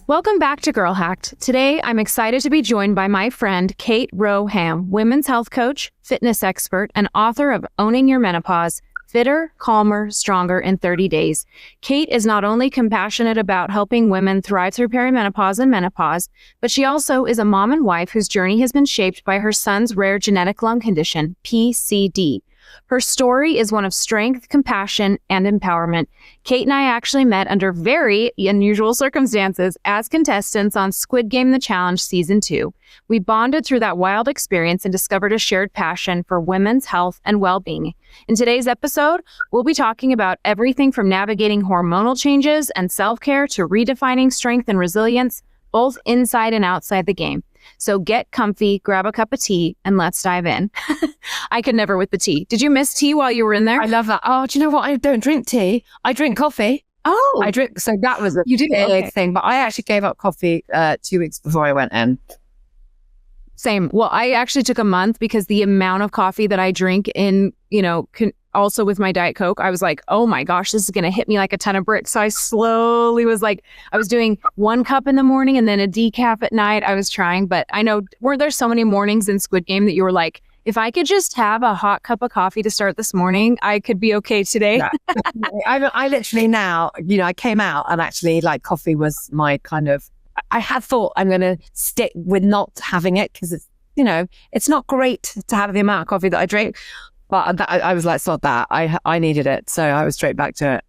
Welcome back to Girl Hacked. Today, I'm excited to be joined by my friend, Kate Rowe-Ham, women's health coach, fitness expert, and author of Owning Your Menopause, Fitter, Calmer, Stronger in 30 Days. Kate is not only compassionate about helping women thrive through perimenopause and menopause, but she also is a mom and wife whose journey has been shaped by her son's rare genetic lung condition, PCD. Her story is one of strength, compassion, and empowerment. Kate and I actually met under very unusual circumstances as contestants on Squid Game: The Challenge Season 2. We bonded through that wild experience and discovered a shared passion for women's health and well-being. In today's episode, we'll be talking about everything from navigating hormonal changes and self-care to redefining strength and resilience, both inside and outside the game. So get comfy, grab a cup of tea, and let's dive in. I could never with the tea. Did you miss tea while you were in there? I love that. Oh, do you know what? I don't drink tea. I drink coffee. Oh. I drink. So that was a big okay thing. But I actually gave up coffee 2 weeks before I went in. Same. Well, I actually took a month because the amount of coffee that I drink in, also with my Diet Coke, I was like, oh my gosh, this is going to hit me like a ton of bricks. So I slowly was like, I was doing 1 cup in the morning and then a decaf at night. I was trying, but I know, were there so many mornings in Squid Game that you were like, if I could just have a hot cup of coffee to start this morning, I could be okay today. Yeah. I literally now, I came out and actually like coffee was my kind of, I had thought I'm going to stick with not having it because it's, it's not great to have the amount of coffee that I drink. But I was like, sod that. I needed it. So I was straight back to it.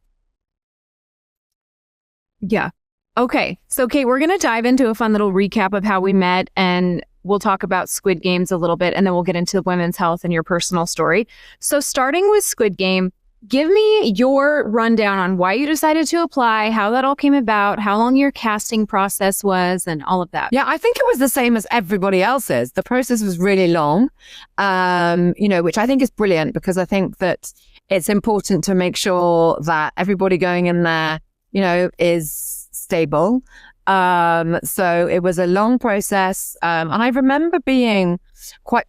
Yeah. Okay. So, Kate, we're going to dive into a fun little recap of how we met, and we'll talk about Squid Games a little bit, and then we'll get into women's health and your personal story. So starting with Squid Game, give me your rundown on why you decided to apply, how that all came about, how long your casting process was, and all of that. Yeah, I think it was the same as everybody else's. The process was really long, which I think is brilliant because I think that it's important to make sure that everybody going in there, is stable. So it was a long process. And I remember being quite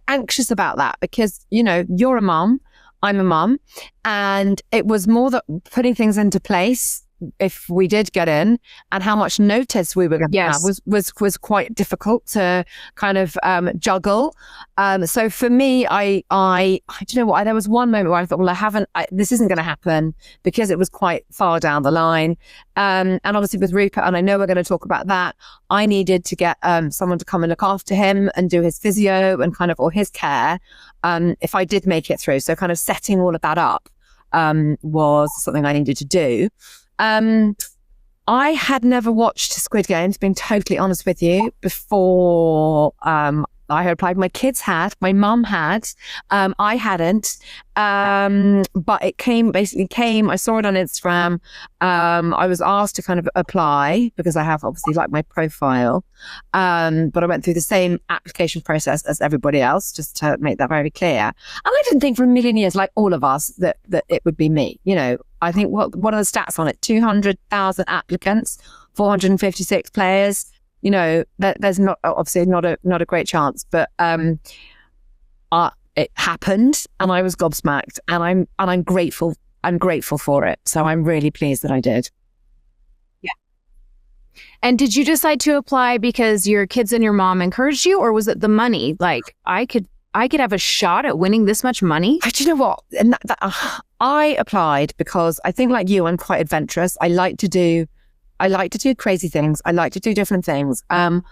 anxious about that because, you're a mom. I'm a mum, and it was more that putting things into place if we did get in and how much notice we were going to have was quite difficult to kind of juggle. So for me, I do you know what? There was one moment where I thought, well, this isn't going to happen because it was quite far down the line. And obviously with Rupert, and I know we're going to talk about that, I needed to get someone to come and look after him and do his physio and or his care if I did make it through. So kind of setting all of that up was something I needed to do. I had never watched Squid Games, being totally honest with you, before I had applied. My kids had, my mum had, I hadn't. But it came, I saw it on Instagram. I was asked to kind of apply because I have obviously my profile. But I went through the same application process as everybody else, just to make that very clear. And I didn't think for a million years, like all of us, that it would be me. I think what are the stats on it? 200,000 applicants, 456 players. There's not obviously not a great chance, but it happened, and I was gobsmacked, and I'm grateful. I'm grateful for it. So I'm really pleased that I did. Yeah. And did you decide to apply because your kids and your mom encouraged you, or was it the money? Like I could have a shot at winning this much money? Do you know what? And I applied because I think, like you, I'm quite adventurous. I like to do crazy things. I like to do different things. And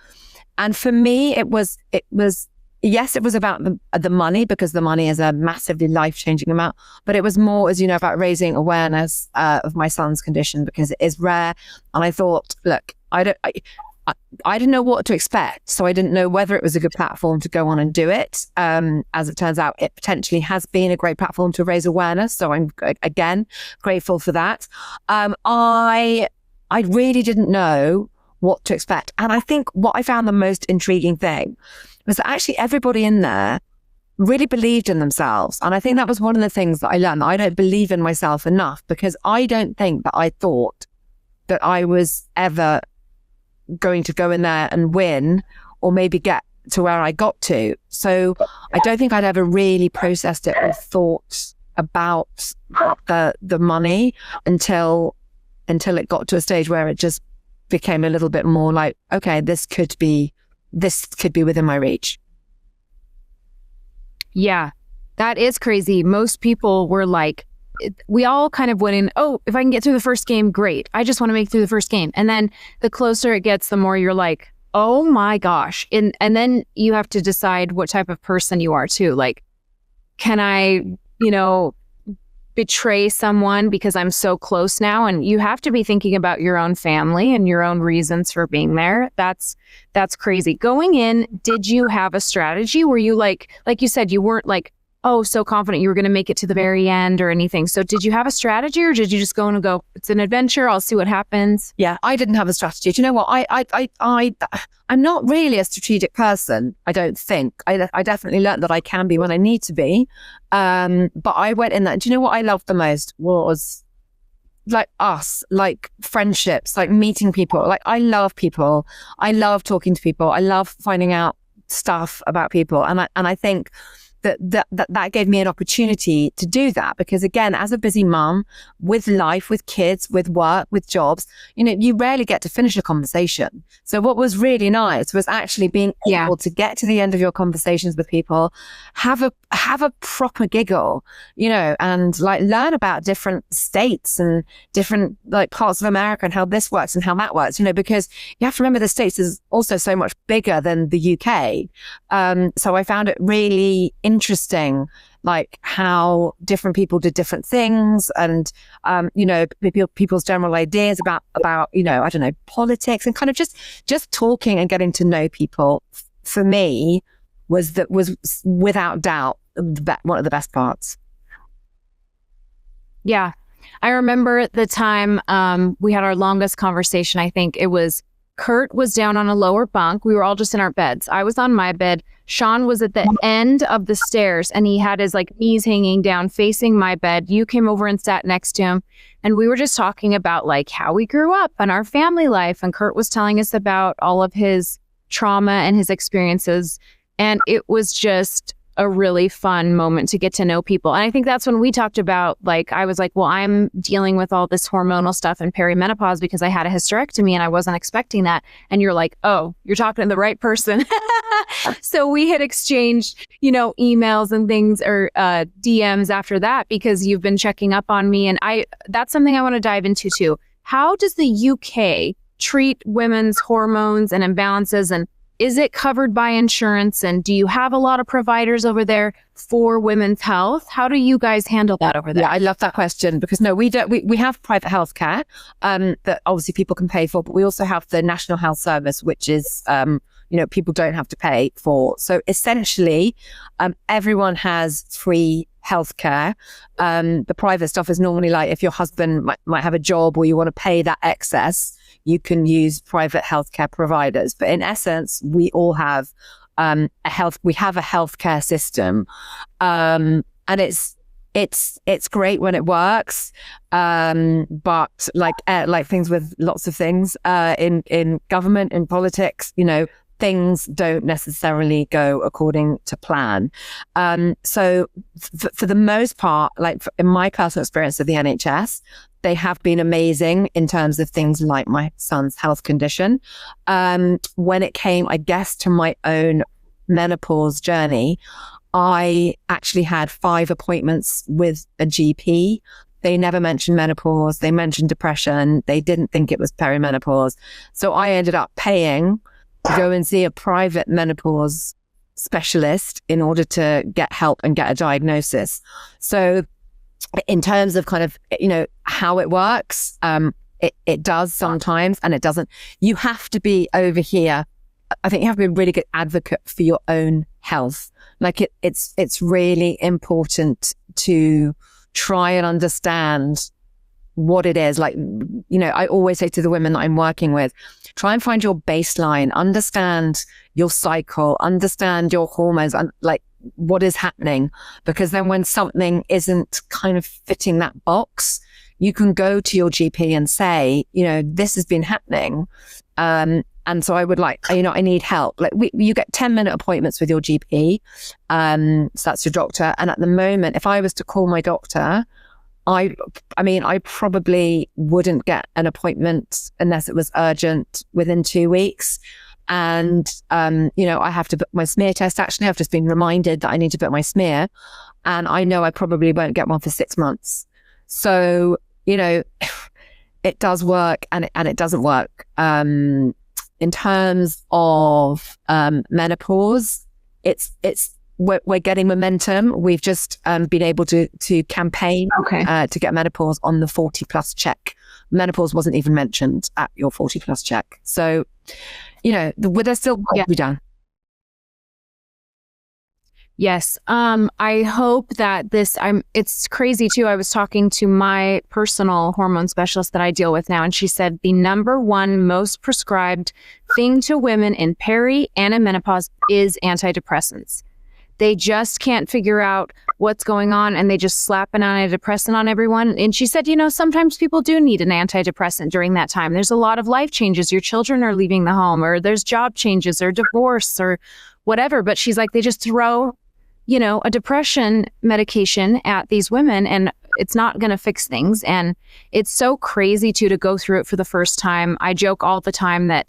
for me, it was about the money, because the money is a massively life-changing amount. But it was more, as you know, about raising awareness of my son's condition, because it is rare. And I thought, look, I didn't know what to expect. So I didn't know whether it was a good platform to go on and do it. As it turns out, it potentially has been a great platform to raise awareness. So I'm, again, grateful for that. I really didn't know what to expect. And I think what I found the most intriguing thing was that actually everybody in there really believed in themselves. And I think that was one of the things that I learned, that I don't believe in myself enough, because I don't think that I thought that I was ever going to go in there and win, or maybe get to where I got to. So I don't think I'd ever really processed it or thought about the money until it got to a stage where it just became a little bit more like, okay, this could be within my reach. Yeah, that is crazy. Most people were like, we all kind of went in, oh, if I can get through the first game, great. I just want to make it through the first game. And then the closer it gets, the more you're like, oh my gosh. And then you have to decide what type of person you are too. Like, can I, betray someone because I'm so close now? And you have to be thinking about your own family and your own reasons for being there. That's crazy. Going in, did you have a strategy? Were you like you said, you weren't like, oh, so confident you were going to make it to the very end or anything. So did you have a strategy, or did you just go in and go, it's an adventure, I'll see what happens? Yeah, I didn't have a strategy. Do you know what? I'm not really a strategic person, I don't think. I definitely learned that I can be when I need to be. But I went in that. Do you know what I loved the most was like friendships, like meeting people. Like, I love people. I love talking to people. I love finding out stuff about people. And I think that gave me an opportunity to do that, because again, as a busy mum with life, with kids, with work, with jobs, you rarely get to finish a conversation. So what was really nice was actually being able to get to the end of your conversations with people, have a proper giggle, and like learn about different states and different like parts of America and how this works and how that works, because you have to remember the States is also so much bigger than the UK. So I found it really interesting, like how different people did different things, and people's general ideas about I don't know, politics, and kind of just talking and getting to know people. For me, was without doubt one of the best parts. Yeah, I remember the time we had our longest conversation. I think it was Kurt was down on a lower bunk. We were all just in our beds. I was on my bed. Sean was at the end of the stairs, and he had his like knees hanging down facing my bed. You came over and sat next to him, and we were just talking about like how we grew up and our family life. And Kurt was telling us about all of his trauma and his experiences. And it was just a really fun moment to get to know people. And I think that's when we talked about, like, I was like, well, I'm dealing with all this hormonal stuff and perimenopause because I had a hysterectomy and I wasn't expecting that. And you're like, oh, you're talking to the right person. So we had exchanged, emails and things, or DMs after that, because you've been checking up on me. And that's something I want to dive into too. How does the UK treat women's hormones and imbalances, and is it covered by insurance? And do you have a lot of providers over there for women's health? How do you guys handle that over there? Yeah, I love that question, because no, we don't. We have private healthcare that obviously people can pay for, but we also have the National Health Service, which is people don't have to pay for. So essentially, everyone has free healthcare. The private stuff is normally like if your husband might have a job or you want to pay that excess, you can use private healthcare providers. But in essence, we all have a healthcare system, and it's great when it works. But like things with lots of things in government, in politics, things don't necessarily go according to plan. So for the most part, in my personal experience of the NHS, they have been amazing in terms of things like my son's health condition. When it came, I guess, to my own menopause journey, I actually had 5 appointments with a GP. They never mentioned menopause. They mentioned depression. They didn't think it was perimenopause. So I ended up paying to go and see a private menopause specialist in order to get help and get a diagnosis. So in terms of kind of, how it works, it does sometimes and it doesn't. You have to be over here. I think you have to be a really good advocate for your own health. Like it's really important to try and understand what it is. Like, I always say to the women that I'm working with, try and find your baseline, understand your cycle, understand your hormones, and like what is happening. Because then when something isn't kind of fitting that box, you can go to your GP and say, this has been happening. And so I would I need help. Like you get 10-minute appointments with your GP. So that's your doctor. And at the moment, if I was to call my doctor, I probably wouldn't get an appointment unless it was urgent within 2 weeks. And, I have to book my smear test. Actually, I've just been reminded that I need to book my smear, and I know I probably won't get one for 6 months. So, it does work and it doesn't work. In terms of menopause, we're getting momentum. We've just been able to campaign to get menopause on the 40 plus check. Menopause wasn't even mentioned at your 40 plus check. So, there's still work to be done. Yes. I hope that it's crazy too. I was talking to my personal hormone specialist that I deal with now, and she said the number one most prescribed thing to women in peri and in menopause is antidepressants. They just can't figure out what's going on, and they just slap an antidepressant on everyone. And she said, sometimes people do need an antidepressant during that time. There's a lot of life changes. Your children are leaving the home, or there's job changes or divorce or whatever. But she's like, they just throw, a depression medication at these women, and it's not going to fix things. And it's so crazy to go through it for the first time. I joke all the time that,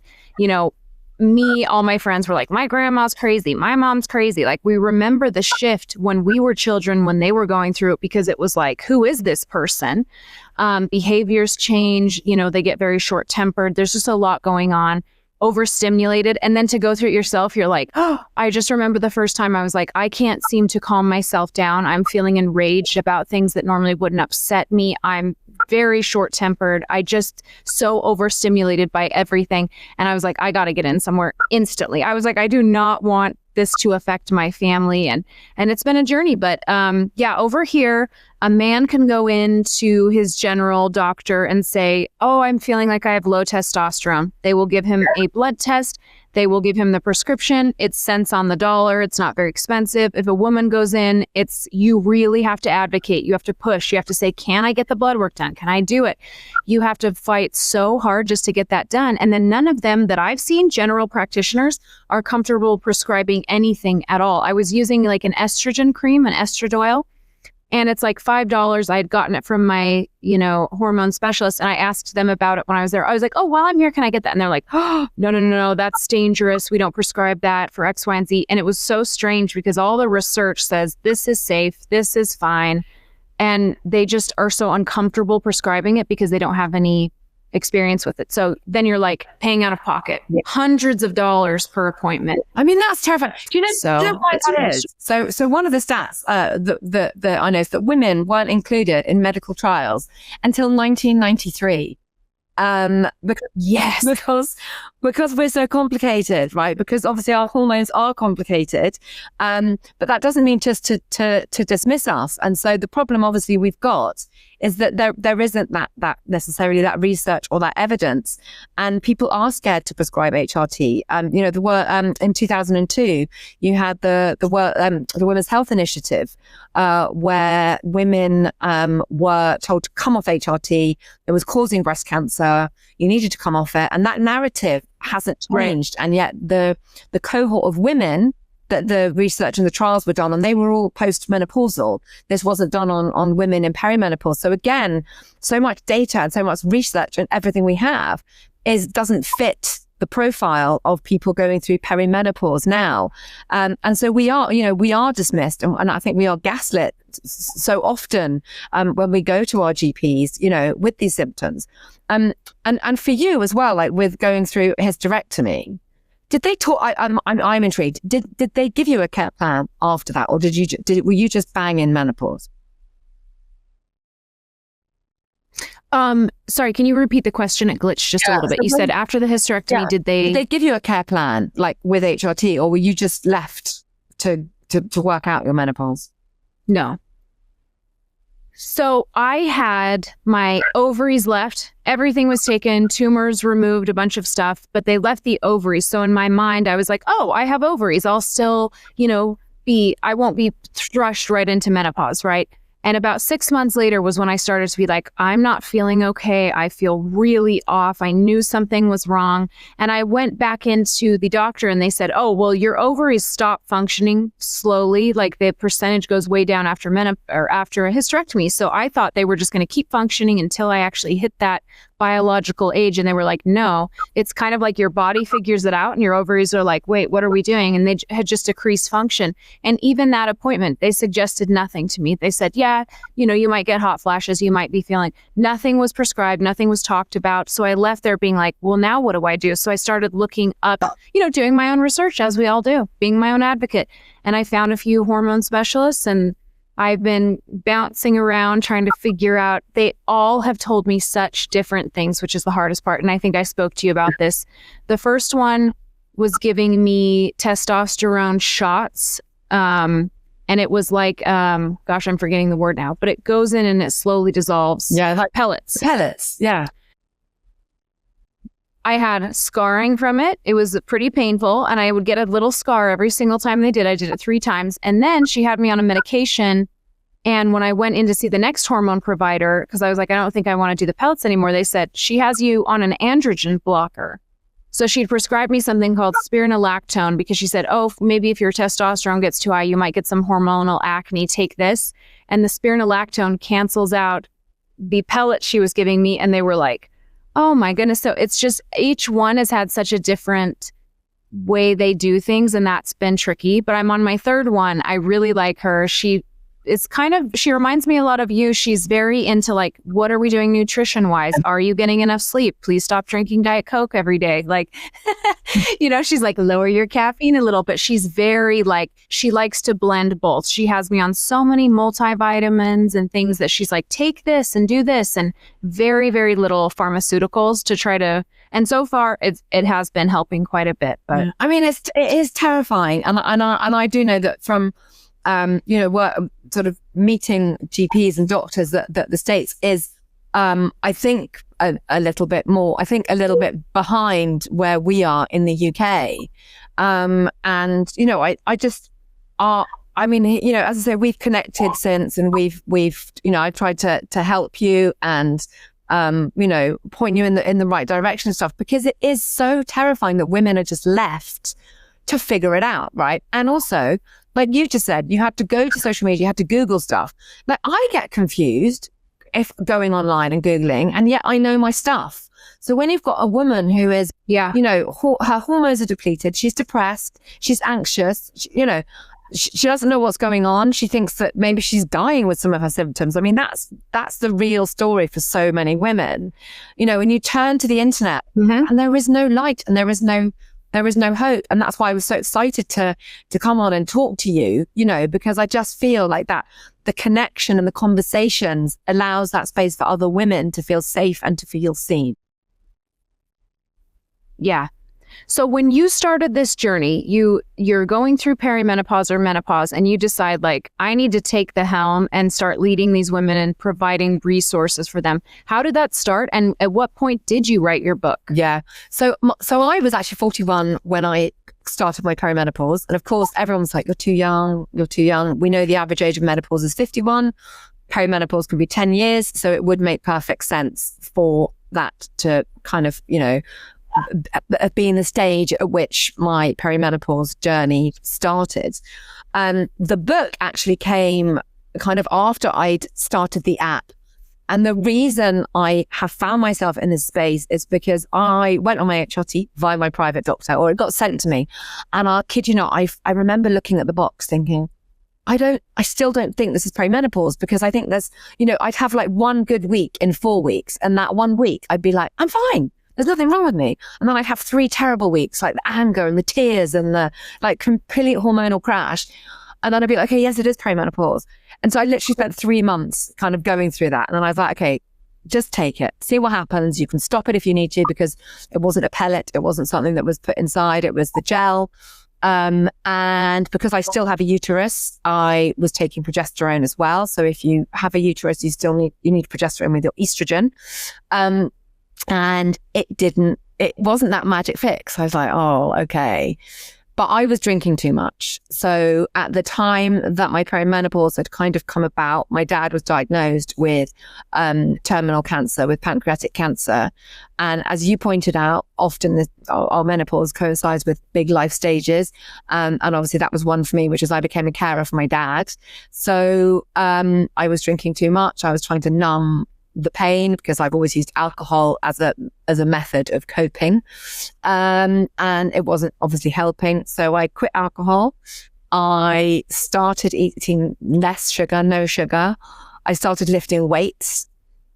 all my friends were like, my grandma's crazy, my mom's crazy. Like, we remember the shift when we were children, when they were going through it, because it was like, who is this person? Behaviors change, they get very short tempered. There's just a lot going on, overstimulated. And then to go through it yourself, you're like, oh, I just remember the first time I was like, I can't seem to calm myself down. I'm feeling enraged about things that normally wouldn't upset me. I'm very short tempered. I just so overstimulated by everything. And I was like, I got to get in somewhere instantly. I was like, I do not want this to affect my family. And it's been a journey. But over here, a man can go into his general doctor and say, oh, I'm feeling like I have low testosterone. They will give him a blood test. They will give him the prescription. It's cents on the dollar. It's not very expensive. If a woman goes in, you really have to advocate. You have to push. You have to say, can I get the blood work done? Can I do it? You have to fight so hard just to get that done. And then none of them that I've seen, general practitioners, are comfortable prescribing anything at all. I was using like an estrogen cream, an estradiol, and it's like $5. I had gotten it from my, hormone specialist, and I asked them about it when I was there. I was like, oh, while I'm here, can I get that? And they're like, oh, no, that's dangerous. We don't prescribe that for X, Y, and Z. And it was so strange because all the research says this is safe, this is fine. And they just are so uncomfortable prescribing it because they don't have any experience with it. So then you're like paying out of pocket hundreds of dollars per appointment. I mean, that's terrifying. Do you know why that is? So one of the stats that I know is that women weren't included in medical trials until 1993. Because we're so complicated, right? Because obviously our hormones are complicated, but that doesn't mean just to dismiss us. And so the problem obviously we've got is that there isn't that necessarily that research or that evidence, and people are scared to prescribe HRT. There were in 2002 you had the Women's Health Initiative, where women were told to come off HRT. It was causing breast cancer. You needed to come off it, and that narrative hasn't changed. Right. And yet the cohort of women that the research and the trials were done on, they were all postmenopausal. This wasn't done on women in perimenopause. So again, so much data and so much research and everything we have doesn't fit the profile of people going through perimenopause now. And so we are dismissed, and I think we are gaslit so often when we go to our GPs, with these symptoms. And for you as well, like with going through hysterectomy, did they talk? I'm intrigued. Did they give you a care plan after that, or were you just bang in menopause? Sorry, can you repeat the question? It glitched just a little bit. You said after the hysterectomy, did they give you a care plan like with HRT, or were you just left to work out your menopause? No. So I had my ovaries left. Everything was taken, tumors removed, a bunch of stuff, but they left the ovaries. So in my mind, I was like, oh, I have ovaries. I'll still, I won't be thrust right into menopause, right? And about 6 months later was when I started to be like, I'm not feeling okay. I feel really off. I knew something was wrong. And I went back into the doctor and they said, oh, well, your ovaries stop functioning slowly. Like the percentage goes way down after after a hysterectomy. So I thought they were just going to keep functioning until I actually hit that biological age. And they were like, no, it's kind of like your body figures it out and your ovaries are like, wait, what are we doing? And they had just decreased function. And even that appointment, they suggested nothing to me. They said, yeah, you might get hot flashes. You might be feeling, nothing was prescribed. Nothing was talked about. So I left there being like, well, now what do I do? So I started looking up, doing my own research as we all do, being my own advocate. And I found a few hormone specialists and I've been bouncing around trying to figure out, they all have told me such different things, which is the hardest part. And I think I spoke to you about this. The first one was giving me testosterone shots. And it was like, gosh, I'm forgetting the word now, but it goes in and it slowly dissolves. Yeah. Like pellets. Pellets. Yeah. I had scarring from it. It was pretty painful. And I would get a little scar every single time they did. I did it 3 times. And then she had me on a medication. And when I went in to see the next hormone provider, because I was like, I don't think I want to do the pellets anymore, they said, she has you on an androgen blocker. So she'd prescribed me something called spironolactone because she said, oh, maybe if your testosterone gets too high, you might get some hormonal acne. Take this. And the spironolactone cancels out the pellet she was giving me. And they were like, oh my goodness. So it's just each one has had such a different way they do things. And that's been tricky. But I'm on my 3rd one. I really like her. She reminds me a lot of you. She's very into like, what are we doing nutrition wise? Are you getting enough sleep? Please stop drinking Diet Coke every day. Like, she's like, lower your caffeine a little bit. She's very like, she likes to blend both. She has me on so many multivitamins and things that she's like, take this and do this, and very, very little pharmaceuticals to try to, and so far it has been helping quite a bit. But I mean, it is terrifying. And I do know that from, work, sort of meeting GPs and doctors that the States is, I think a little bit behind where we are in the UK. I mean, as I say, we've connected since, and we've, I tried to help you and, point you in the right direction and stuff, because it is so terrifying that women are just left to figure it out. Right. And also, like you just said, you had to go to social media, you had to Google stuff. Like, I get confused if going online and Googling, and yet I know my stuff. So when you've got a woman who is, her hormones are depleted, she's depressed, she's anxious, she doesn't know what's going on. She thinks that maybe she's dying with some of her symptoms. I mean, that's the real story for so many women. When you turn to the internet and there is no light and there is no hope. And that's why I was so excited to come on and talk to you, because I just feel like that the connection and the conversations allows that space for other women to feel safe and to feel seen. Yeah. So when you started this journey, you're going through perimenopause or menopause, and you decide like, I need to take the helm and start leading these women and providing resources for them. How did that start? And at what point did you write your book? Yeah. So I was actually 41 when I started my perimenopause. And of course, everyone's like, you're too young. We know the average age of menopause is 51. Perimenopause can be 10 years. So it would make perfect sense for that to kind of, being the stage at which my perimenopause journey started. The book actually came kind of after I'd started the app. And the reason I have found myself in this space is because I went on my HRT via my private doctor, or it got sent to me. And I'll kid you not, I remember looking at the box thinking, I still don't think this is perimenopause, because I think there's, I'd have like one good week in 4 weeks. And that 1 week I'd be like, I'm fine. There's nothing wrong with me. And then I'd have 3 terrible weeks, like the anger and the tears and the like complete hormonal crash. And then I'd be like, okay, yes, it is perimenopause. And so I literally spent 3 months kind of going through that. And then I was like, okay, just take it, see what happens. You can stop it if you need to, because it wasn't a pellet. It wasn't something that was put inside. It was the gel. And because I still have a uterus, I was taking progesterone as well. So if you have a uterus, you need progesterone with your estrogen. And it wasn't that magic fix. I was like, oh, okay. But I was drinking too much. So at the time that my perimenopause had kind of come about, my dad was diagnosed with terminal cancer, with pancreatic cancer. And as you pointed out, often our menopause coincides with big life stages. And obviously that was one for me, which is I became a carer for my dad. So I was drinking too much. I was trying to numb the pain because I've always used alcohol as a method of coping. And it wasn't obviously helping. So I quit alcohol. I started eating less sugar, no sugar. I started lifting weights,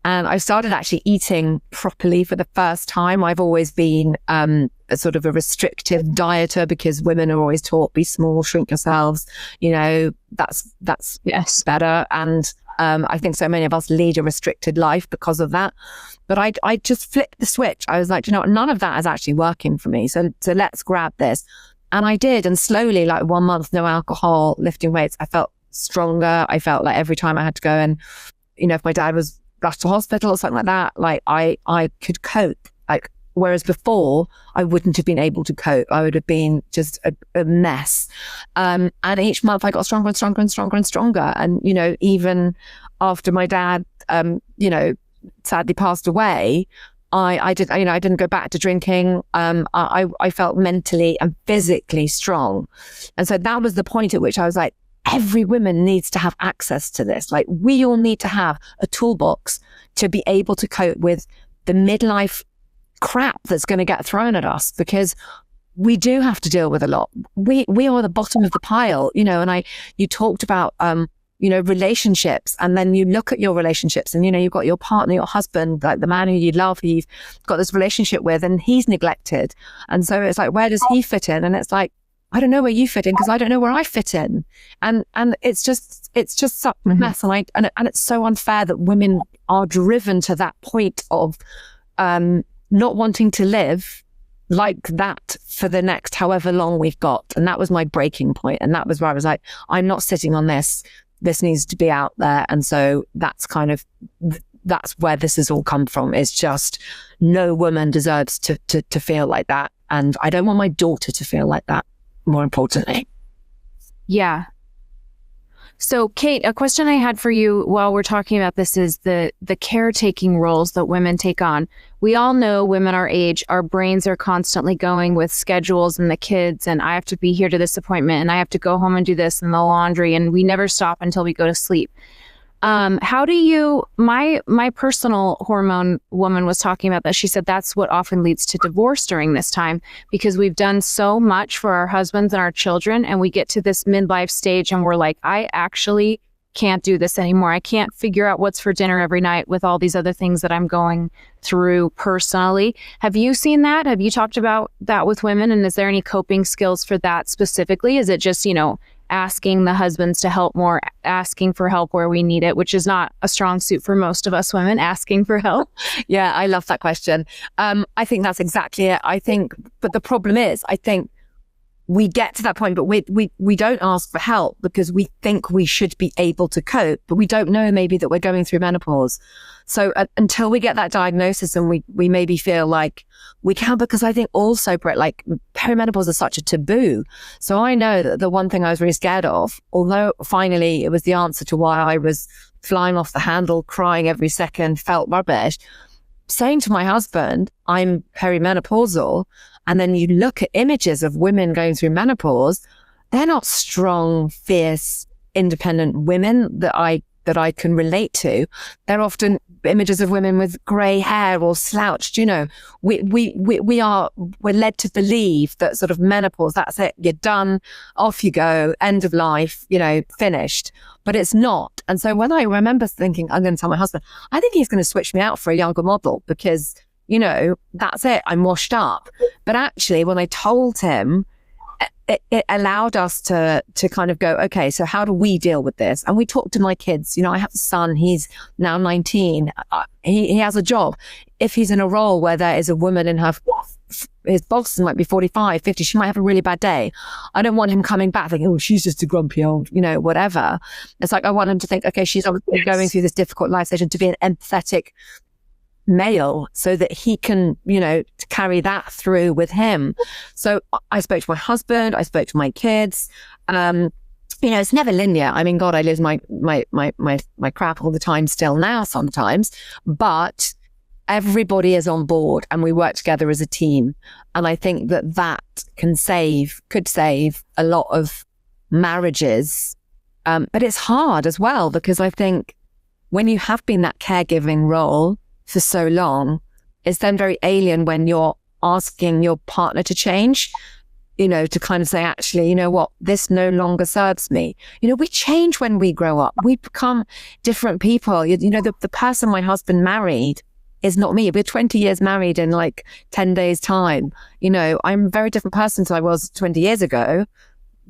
and I started actually eating properly for the first time. I've always been a sort of a restrictive dieter because women are always taught, be small, shrink yourselves. That's yes, better. And I think so many of us lead a restricted life because of that. But I just flipped the switch. I was like, none of that is actually working for me. So let's grab this. And I did. And slowly, like 1 month, no alcohol, lifting weights, I felt stronger. I felt like every time I had to go and, if my dad was rushed to hospital or something like that, like I could cope. Like, whereas before I wouldn't have been able to cope. I would have been just a mess. And each month I got stronger and stronger and stronger and stronger. And, even after my dad, sadly passed away, I didn't go back to drinking. I felt mentally and physically strong. And so that was the point at which I was like, every woman needs to have access to this. Like, we all need to have a toolbox to be able to cope with the midlife crap that's going to get thrown at us, because we do have to deal with a lot. We are the bottom of the pile, and you talked about, relationships, and then you look at your relationships and, you've got your partner, your husband, like the man who you love, who you've got this relationship with, and he's neglected. And so it's like, where does he fit in? And it's like, I don't know where you fit in because I don't know where I fit in. And it's just such a mess. And it's so unfair that women are driven to that point of, not wanting to live like that for the next however long we've got. And that was my breaking point. And that was where I was like, I'm not sitting on this. This needs to be out there. And so that's where this has all come from. It's just, no woman deserves to feel like that. And I don't want my daughter to feel like that, more importantly. Yeah. So, Kate, a question I had for you while we're talking about this is the caretaking roles that women take on. We all know women our age, our brains are constantly going with schedules and the kids, and I have to be here to this appointment, and I have to go home and do this and the laundry, and we never stop until we go to sleep. How do you, my personal hormone woman was talking about that. She said that's what often leads to divorce during this time, because we've done so much for our husbands and our children, and we get to this midlife stage and we're like, I actually can't do this anymore. I can't figure out what's for dinner every night with all these other things that I'm going through personally. Have you seen that? Have you talked about that with women? And is there any coping skills for that specifically? Is it just, asking the husbands to help more, asking for help where we need it, which is not a strong suit for most of us women, asking for help? Yeah, I love that question. I think that's exactly it. But the problem is, I think we get to that point, but we don't ask for help because we think we should be able to cope, but we don't know maybe that we're going through menopause. So until we get that diagnosis and we maybe feel like we can, because I think also, Brett, like perimenopause is such a taboo. So I know that the one thing I was really scared of, although finally it was the answer to why I was flying off the handle, crying every second, felt rubbish, saying to my husband, I'm perimenopausal. And then you look at images of women going through menopause, they're not strong, fierce, independent women that I can relate to. They're often images of women with grey hair or slouched. We're led to believe that sort of menopause, that's it, you're done, off you go, end of life, finished. But it's not. And so when I remember thinking, I'm going to tell my husband, I think he's going to switch me out for a younger model because, that's it, I'm washed up. But actually, when I told him, it allowed us to kind of go, okay, so how do we deal with this? And we talked to my kids. I have a son, he's now 19. He has a job. If he's in a role where there is a woman in his boss might be 45, 50, she might have a really bad day. I don't want him coming back thinking, oh, she's just a grumpy old, whatever. It's like, I want him to think, okay, she's obviously going through this difficult life stage, and to be an empathetic male so that he can, to carry that through with him. So I spoke to my husband, I spoke to my kids. It's never linear. I mean, God, I lose my crap all the time still now sometimes, but everybody is on board and we work together as a team. And I think that could save a lot of marriages. But it's hard as well, because I think when you have been that caregiving role for so long, it's then very alien when you're asking your partner to change, to kind of say, actually, you know what, this no longer serves me. We change when we grow up. We become different people. The person my husband married is not me. We're 20 years married in like 10 days time. I'm a very different person to I was 20 years ago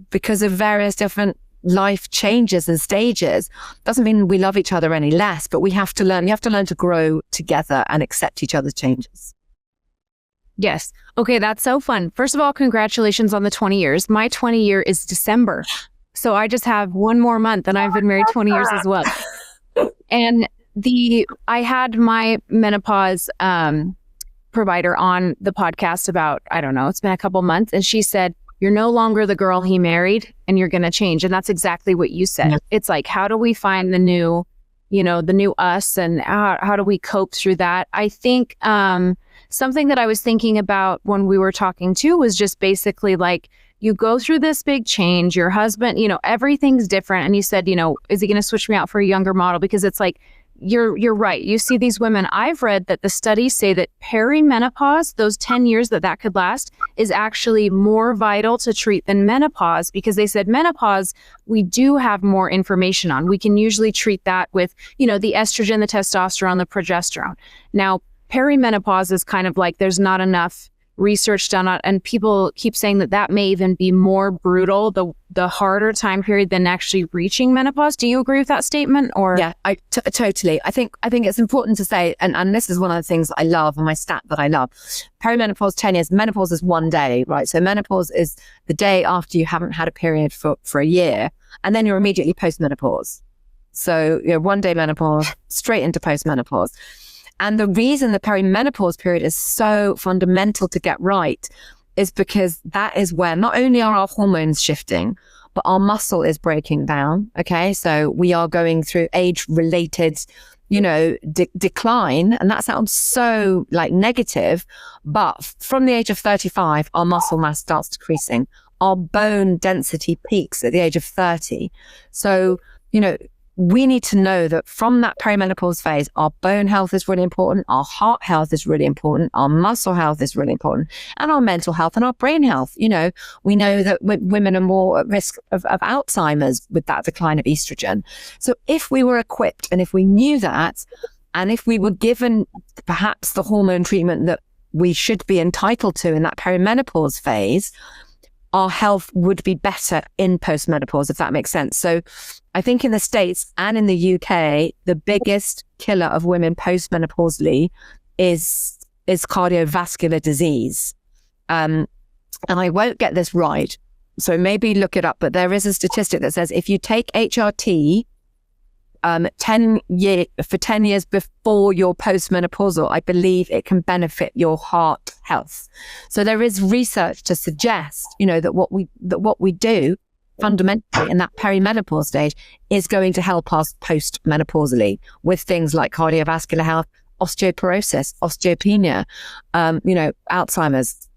because of various different life changes and stages. Doesn't mean we love each other any less, but you have to learn to grow together and accept each other's changes. Yes. Okay, that's so fun. First of all, congratulations on the 20 years. My 20 year is December. So I just have one more month and I've been married 20 years as well. And I had my menopause provider on the podcast about, I don't know, it's been a couple months. And she said, you're no longer the girl he married and you're going to change. And that's exactly what you said. Yeah. It's like, how do we find the new us, and how do we cope through that? I think something that I was thinking about when we were talking too was just basically like, you go through this big change, your husband, everything's different. And you said, is he going to switch me out for a younger model? Because it's like, you're right. You see these women. I've read that the studies say that perimenopause, those 10 years that could last, is actually more vital to treat than menopause, because they said menopause, we do have more information on. We can usually treat that with, the estrogen, the testosterone, the progesterone. Now, perimenopause is kind of like there's not enough research done on, and people keep saying that may even be more brutal, the harder time period than actually reaching menopause. Do you agree with that statement? Or yeah, I totally. I think it's important to say, and this is one of the things I love, and my stat that I love. Perimenopause 10 years. Menopause is one day, right? So menopause is the day after you haven't had a period for a year, and then you're immediately postmenopause. So 1 day menopause, straight into postmenopause. And the reason the perimenopause period is so fundamental to get right is because that is where not only are our hormones shifting, but our muscle is breaking down. Okay. So we are going through age-related, decline. And that sounds so like negative, but from the age of 35, our muscle mass starts decreasing. Our bone density peaks at the age of 30. So, we need to know that from that perimenopause phase, our bone health is really important, our heart health is really important, our muscle health is really important, and our mental health and our brain health. We know that women are more at risk of Alzheimer's with that decline of estrogen. So if we were equipped, and if we knew that, and if we were given perhaps the hormone treatment that we should be entitled to in that perimenopause phase, our health would be better in postmenopause, if that makes sense. So I think in the States and in the UK, the biggest killer of women postmenopausally is cardiovascular disease. And I won't get this right, so maybe look it up, but there is a statistic that says if you take HRT 10 years before you're postmenopausal, I believe it can benefit your heart health. So there is research to suggest, that what we do fundamentally in that perimenopause stage is going to help us postmenopausally with things like cardiovascular health, osteoporosis, osteopenia, Alzheimer's,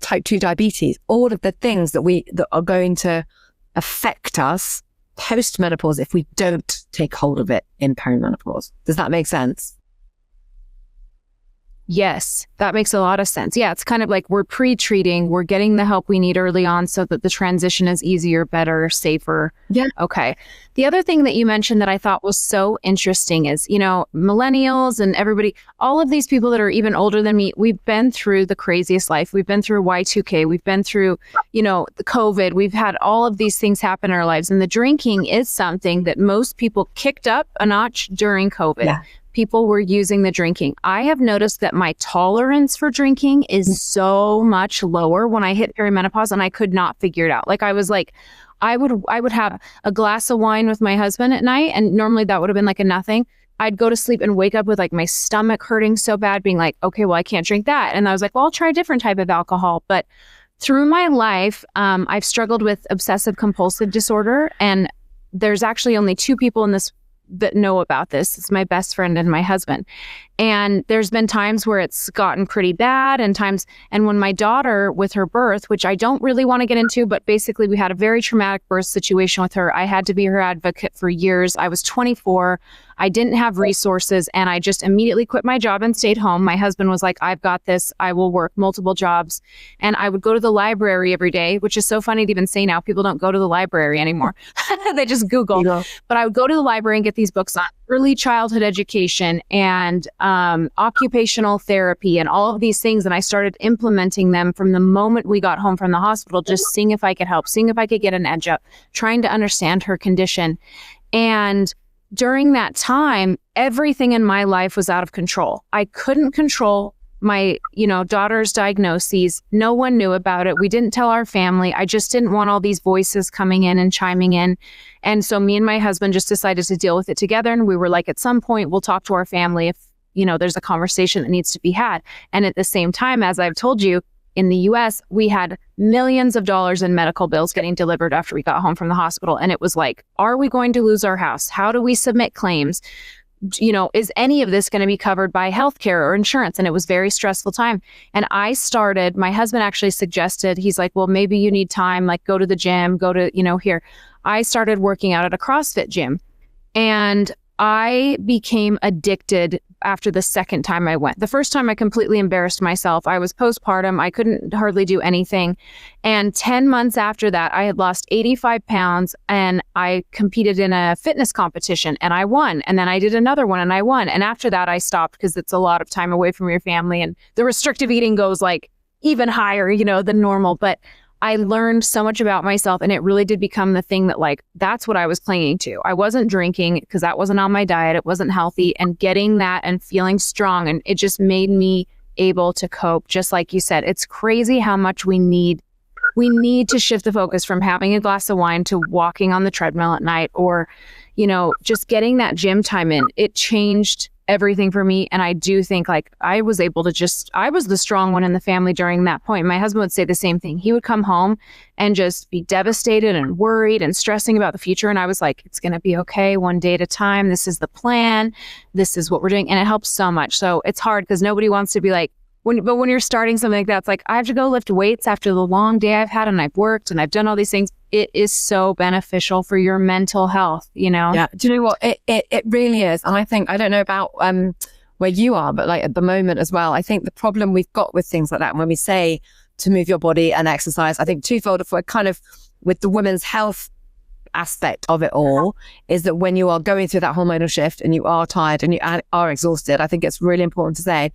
type 2 diabetes, all of the things that are going to affect us post-menopause if we don't take hold of it in perimenopause. Does that make sense? Yes, that makes a lot of sense. Yeah, it's kind of like we're pre-treating, we're getting the help we need early on so that the transition is easier, better, safer. Yeah. Okay. The other thing that you mentioned that I thought was so interesting is, millennials and everybody, all of these people that are even older than me, we've been through the craziest life. We've been through Y2K. We've been through, the COVID. We've had all of these things happen in our lives. And the drinking is something that most people kicked up a notch during COVID. Yeah. People were using the drinking. I have noticed that my tolerance for drinking is so much lower when I hit perimenopause, and I could not figure it out. Like I would have a glass of wine with my husband at night, and normally that would have been like a nothing. I'd go to sleep and wake up with like my stomach hurting so bad, being like, okay, well, I can't drink that. And I was like, well, I'll try a different type of alcohol. But through my life, I've struggled with obsessive compulsive disorder. And there's actually only two people in this that know about this. It's my best friend and my husband. And there's been times where it's gotten pretty bad and when my daughter with her birth, which I don't really want to get into, but basically we had a very traumatic birth situation with her. I had to be her advocate for years. I was 24. I didn't have resources and I just immediately quit my job and stayed home. My husband was like, I've got this. I will work multiple jobs. And I would go to the library every day, which is so funny to even say now. People don't go to the library anymore. They just Google. But I would go to the library and get these books on early childhood education and occupational therapy and all of these things. And I started implementing them from the moment we got home from the hospital, just seeing if I could help, seeing if I could get an edge up, trying to understand her condition. And during that time, everything in my life was out of control. I couldn't control my, daughter's diagnoses. No one knew about it. We didn't tell our family. I just didn't want all these voices coming in and chiming in. And so me and my husband just decided to deal with it together. And we were like, at some point, we'll talk to our family if, there's a conversation that needs to be had. And at the same time, as I've told you, in the US, we had millions of dollars in medical bills getting delivered after we got home from the hospital. And it was like, are we going to lose our house? How do we submit claims? Is any of this going to be covered by healthcare or insurance? And it was very stressful time. And my husband actually suggested, he's like, well, maybe you need time, like go to the gym, go to, here. I started working out at a CrossFit gym and I became addicted after the second time I went. The first time I completely embarrassed myself. I was postpartum. I couldn't hardly do anything. And 10 months after that, I had lost 85 pounds and I competed in a fitness competition and I won. And then I did another one and I won. And after that, I stopped because it's a lot of time away from your family and the restrictive eating goes like even higher, than normal. But I learned so much about myself and it really did become the thing that that's what I was clinging to. I wasn't drinking because that wasn't on my diet. It wasn't healthy, and getting that and feeling strong. And it just made me able to cope. Just like you said, it's crazy how much we need to shift the focus from having a glass of wine to walking on the treadmill at night or, just getting that gym time in. It changed everything for me. And I do think I was the strong one in the family during that point. My husband would say the same thing. He would come home and just be devastated and worried and stressing about the future. And I was like, it's going to be okay, one day at a time. This is the plan. This is what we're doing. And it helps so much. So it's hard because nobody wants to be like, but when you're starting something like that, it's like, I have to go lift weights after the long day I've had and I've worked and I've done all these things. It is so beneficial for your mental health, Yeah. Do you know what? It really is. And I think, I don't know about where you are, but at the moment as well, I think the problem we've got with things like that, when we say to move your body and exercise, I think twofold for kind of with the women's health aspect of it all is that when you are going through that hormonal shift and you are tired and you are exhausted, I think it's really important to say,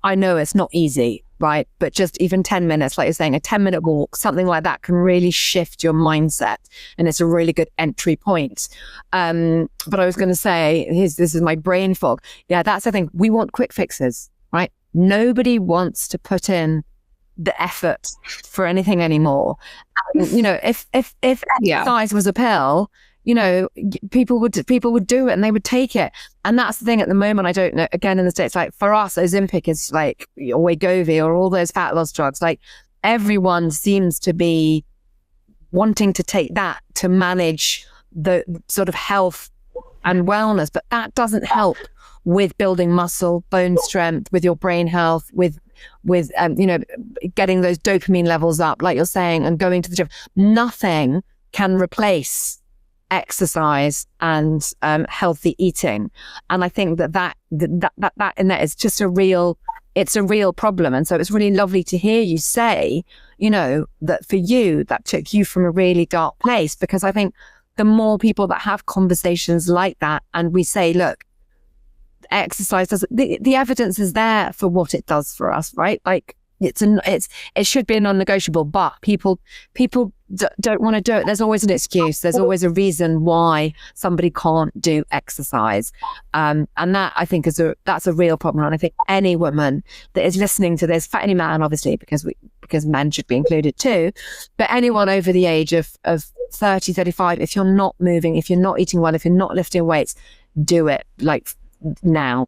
I know it's not easy, right? But just even 10 minutes, like you're saying, a 10-minute walk, something like that can really shift your mindset. And it's a really good entry point. But I was going to say, this is my brain fog. Yeah, that's the thing. We want quick fixes, right? Nobody wants to put in the effort for anything anymore. If exercise was a pill, people would do it and they would take it. And that's the thing at the moment. I don't know, again, in the States, for us, Ozempic is or Wegovy or all those fat loss drugs, everyone seems to be wanting to take that to manage the sort of health and wellness, but that doesn't help with building muscle, bone strength, with your brain health, with getting those dopamine levels up, like you're saying, and going to the gym. Nothing can replace exercise and healthy eating. And I think that in that is just it's a real problem. And so it's really lovely to hear you say, that for you, that took you from a really dark place, because I think the more people that have conversations like that and we say, look, exercise does, the evidence is there for what it does for us, right? It should be a non-negotiable, but people don't want to do it. There's always an excuse. There's always a reason why somebody can't do exercise. And that I think that's a real problem. And I think any woman that is listening to this, for any man, obviously, because men should be included too, but anyone over the age of 30, 35, if you're not moving, if you're not eating well, if you're not lifting weights, do it like now.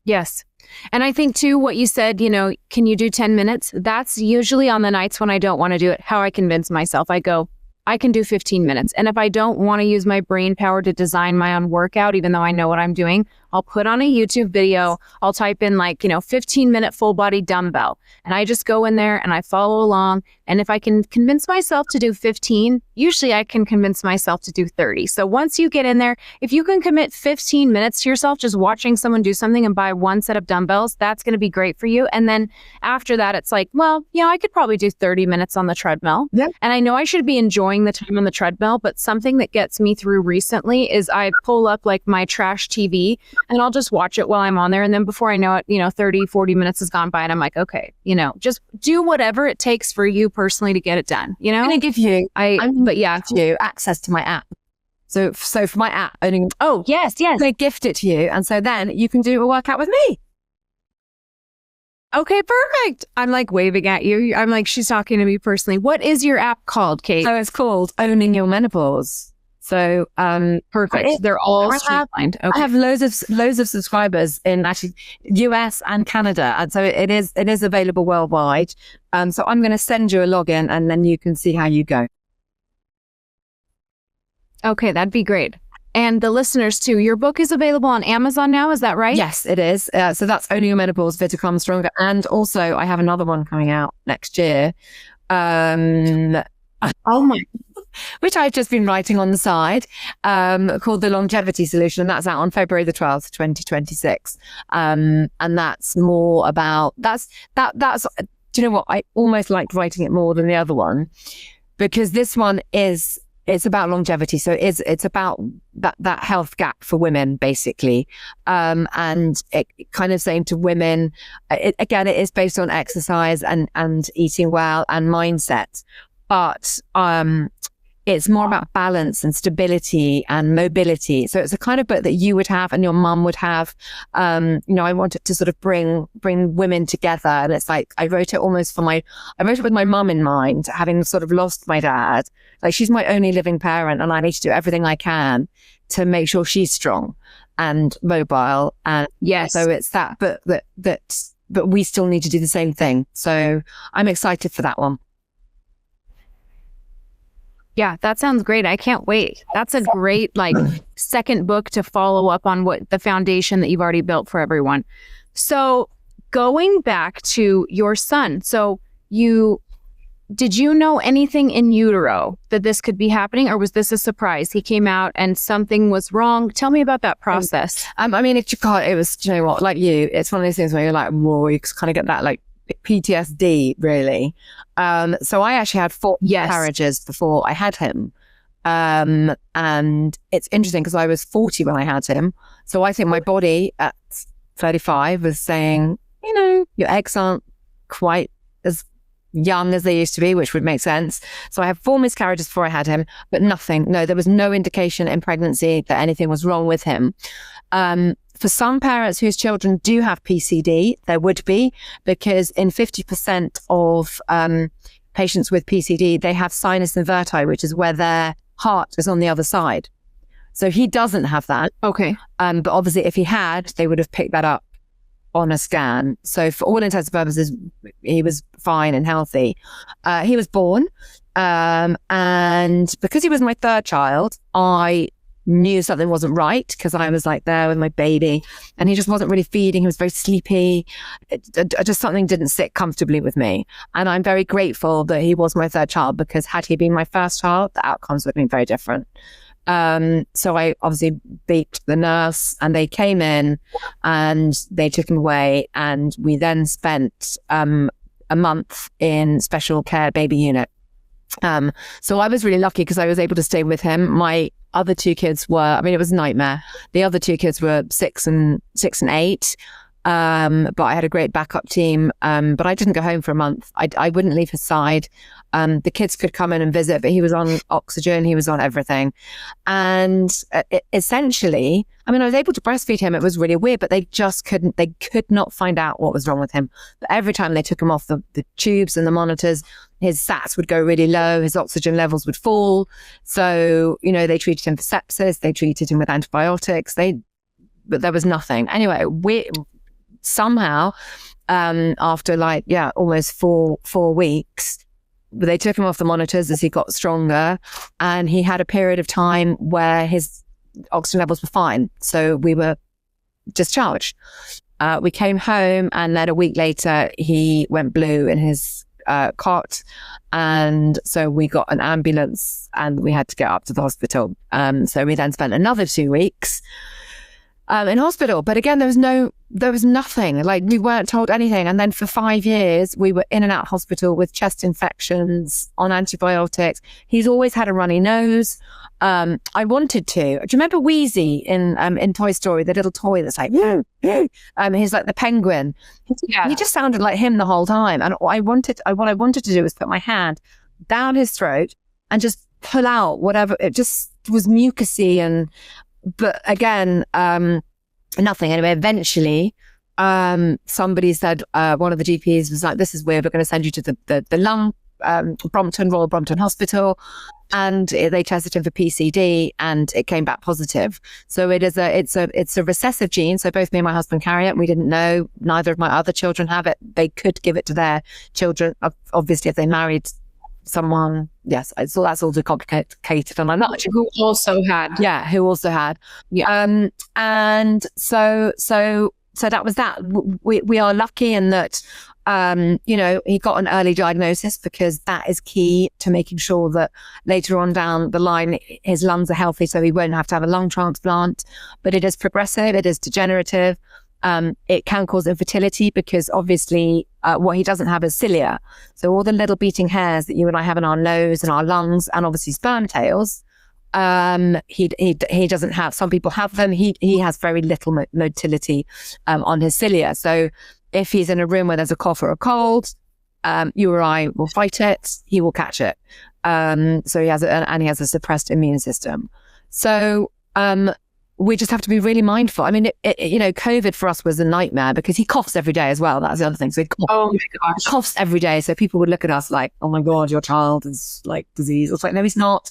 Yes. And I think too, what you said, can you do 10 minutes? That's usually on the nights when I don't want to do it, how I convince myself. I go, I can do 15 minutes. And if I don't want to use my brain power to design my own workout, even though I know what I'm doing, I'll put on a YouTube video. I'll type in 15-minute full body dumbbell. And I just go in there and I follow along. And if I can convince myself to do 15, usually I can convince myself to do 30. So once you get in there, if you can commit 15 minutes to yourself, just watching someone do something and buy one set of dumbbells, that's going to be great for you. And then after that, it's like, well, I could probably do 30 minutes on the treadmill. Yep. And I know I should be enjoying the time on the treadmill, but something that gets me through recently is I pull up my trash TV and I'll just watch it while I'm on there. And then before I know it, 30, 40 minutes has gone by and I'm like, okay, just do whatever it takes for you personally to get it done, I'm going to give you, you access to my app. So for my app, yes. They gift it to you. And so then you can do a workout with me. Okay, perfect. I'm waving at you. I'm she's talking to me personally. What is your app called, Kate? So it's called Owning Your Menopause. So perfect. They're all streamlined. Okay. I have loads of subscribers in actually US and Canada, and so it is available worldwide. So I'm going to send you a login, and then you can see how you go. Okay, that'd be great. And the listeners too, your book is available on Amazon now, is that right? Yes, it is. So that's Owning Your Menopause, Fit to Become Stronger. And also I have another one coming out next year. Which I've just been writing on the side, called The Longevity Solution. And that's out on February the 12th, 2026. And that's more about, that's, do you know what? I almost liked writing it more than the other one, because this one it's about longevity. So it's about that health gap for women, basically. And it kind of saying to women, it is based on exercise and eating well and mindset. But it's more about balance and stability and mobility. So it's a kind of book that you would have and your mum would have. I wanted to sort of bring women together. And it's I wrote it with my mum in mind, having sort of lost my dad. She's my only living parent, and I need to do everything I can to make sure she's strong and mobile. And yes, so it's that, but we still need to do the same thing. So I'm excited for that one. Yeah, that sounds great. I can't wait. That's a great second book to follow up on what the foundation that you've already built for everyone. So going back to your son, did you know anything in utero that this could be happening, or was this a surprise? He came out and something was wrong. Tell me about that process. It was, it's one of those things where you're like, whoa, you kind of get that PTSD, really. So I actually had 4 miscarriages before I had him. And it's interesting because I was 40 when I had him. So I think my body at 35 was saying, your eggs aren't quite as young as they used to be, which would make sense. So I had 4 miscarriages before I had him, but there was no indication in pregnancy that anything was wrong with him. For some parents whose children do have PCD, there would be, because in 50% of patients with PCD, they have sinus inverti, which is where their heart is on the other side. So he doesn't have that. Okay. But obviously if he had, they would have picked that up on a scan. So for all intents and purposes, he was fine and healthy. He was born. And because he was my 3rd child, I knew something wasn't right, because I was there with my baby and he just wasn't really feeding. He was very sleepy. Just something didn't sit comfortably with me. And I'm very grateful that he was my 3rd child, because had he been my 1st child, the outcomes would have been very different. So I obviously beeped the nurse and they came in and they took him away, and we then spent a month in special care baby unit. So I was really lucky because I was able to stay with him. My other 2 kids were, it was a nightmare. The other 2 kids were 6 and 8. But I had a great backup team. But I didn't go home for a month. I wouldn't leave his side. The kids could come in and visit, but he was on oxygen. He was on everything. And essentially, I was able to breastfeed him. It was really weird, but they could not find out what was wrong with him. But every time they took him off the tubes and the monitors, his SATs would go really low, his oxygen levels would fall. So, you know, they treated him for sepsis, they treated him with antibiotics, but there was nothing. Anyway, we somehow, after almost four weeks, they took him off the monitors as he got stronger, and he had a period of time where his oxygen levels were fine. So we were discharged. We came home, and then a week later, he went blue in his cot. And so we got an ambulance and we had to get up to the hospital. So we then spent another 2 weeks in hospital. But again, there was nothing. Like, we weren't told anything. And then for 5 years, we were in and out of hospital with chest infections, on antibiotics. He's always had a runny nose. I wanted to. Do you remember Wheezy in Toy Story, the little toy that's like, he's like the penguin. He just sounded like him the whole time. And what I wanted to do was put my hand down his throat and just pull out whatever. It just was mucousy, but again, nothing. Anyway, eventually, somebody said, one of the GPs was like, "This is weird. We're going to send you to the lung, Royal Brompton Hospital." And they tested him for PCD, and it came back positive. So it's a recessive gene. So both me and my husband carry it. We didn't know. Neither of my other children have it. They could give it to their children, obviously, if they married someone. Yes, so that's all too complicated, and I'm not who also had. Yeah. And so that was that. We are lucky in that, he got an early diagnosis, because that is key to making sure that later on down the line, his lungs are healthy, so he won't have to have a lung transplant. But it is progressive, it is degenerative. It can cause infertility, because obviously what he doesn't have is cilia. So all the little beating hairs that you and I have in our nose and our lungs, and obviously sperm tails, he doesn't have. Some people have them. He has very little motility on his cilia. So if he's in a room where there's a cough or a cold, you or I will fight it. He will catch it. So he has a suppressed immune system. So we just have to be really mindful. I mean, COVID for us was a nightmare, because he coughs every day as well. That's the other thing. So he coughs every day. So people would look at us like, "Oh my God, your child is like disease." It's like, no, he's not.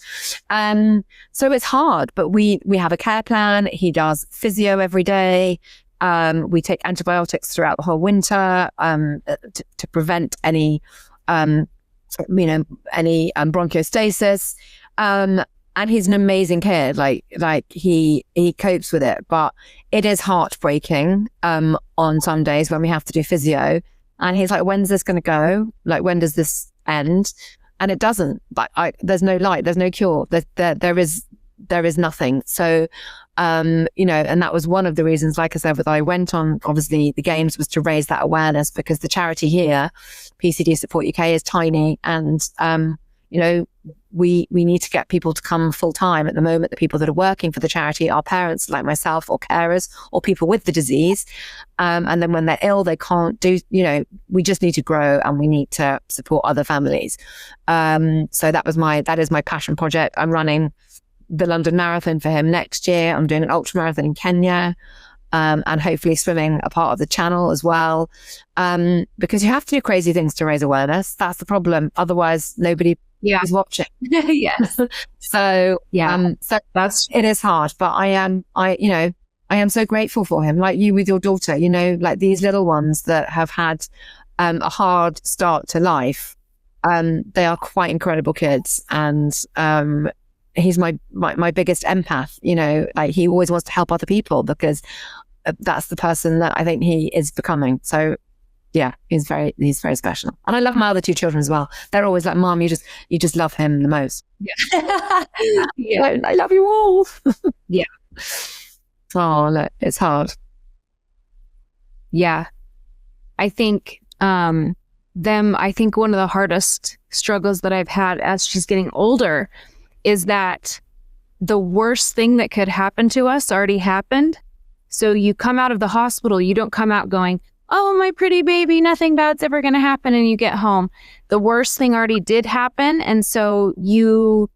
So it's hard, but we have a care plan. He does physio every day. We take antibiotics throughout the whole winter to prevent any bronchostasis. And he's an amazing kid. Like he copes with it, but it is heartbreaking on some days when we have to do physio. And he's like, "When's this going to go? Like, when does this end?" And it doesn't. Like, there's no light. There's no cure. There is nothing. So, and that was one of the reasons, like I said, that I went on, obviously, the games, was to raise that awareness, because the charity here, PCD Support UK, is tiny, and we need to get people to come full time. At the moment, the people that are working for the charity are parents like myself, or carers, or people with the disease. And then when they're ill, they can't do, we just need to grow, and we need to support other families. So that is my passion project. I'm running the London Marathon for him next year. I'm doing an ultra marathon in Kenya, and hopefully swimming a part of the Channel as well. Because you have to do crazy things to raise awareness. That's the problem. Otherwise, nobody is watching. Yes. So it is hard, but I am so grateful for him. Like you with your daughter, like these little ones that have had a hard start to life. They are quite incredible kids, and he's my biggest empath. Like, he always wants to help other people, because that's the person that I think he is becoming. So yeah, he's very special. And I love my other two children as well. They're always like, "Mom, you just love him the most." Yeah. Yeah. I love you all. Yeah. Oh, look, it's hard. Yeah. I think one of the hardest struggles that I've had as she's getting older is that the worst thing that could happen to us already happened. So you come out of the hospital, you don't come out going, "Oh, my pretty baby, nothing bad's ever going to happen," and you get home. The worst thing already did happen. And so you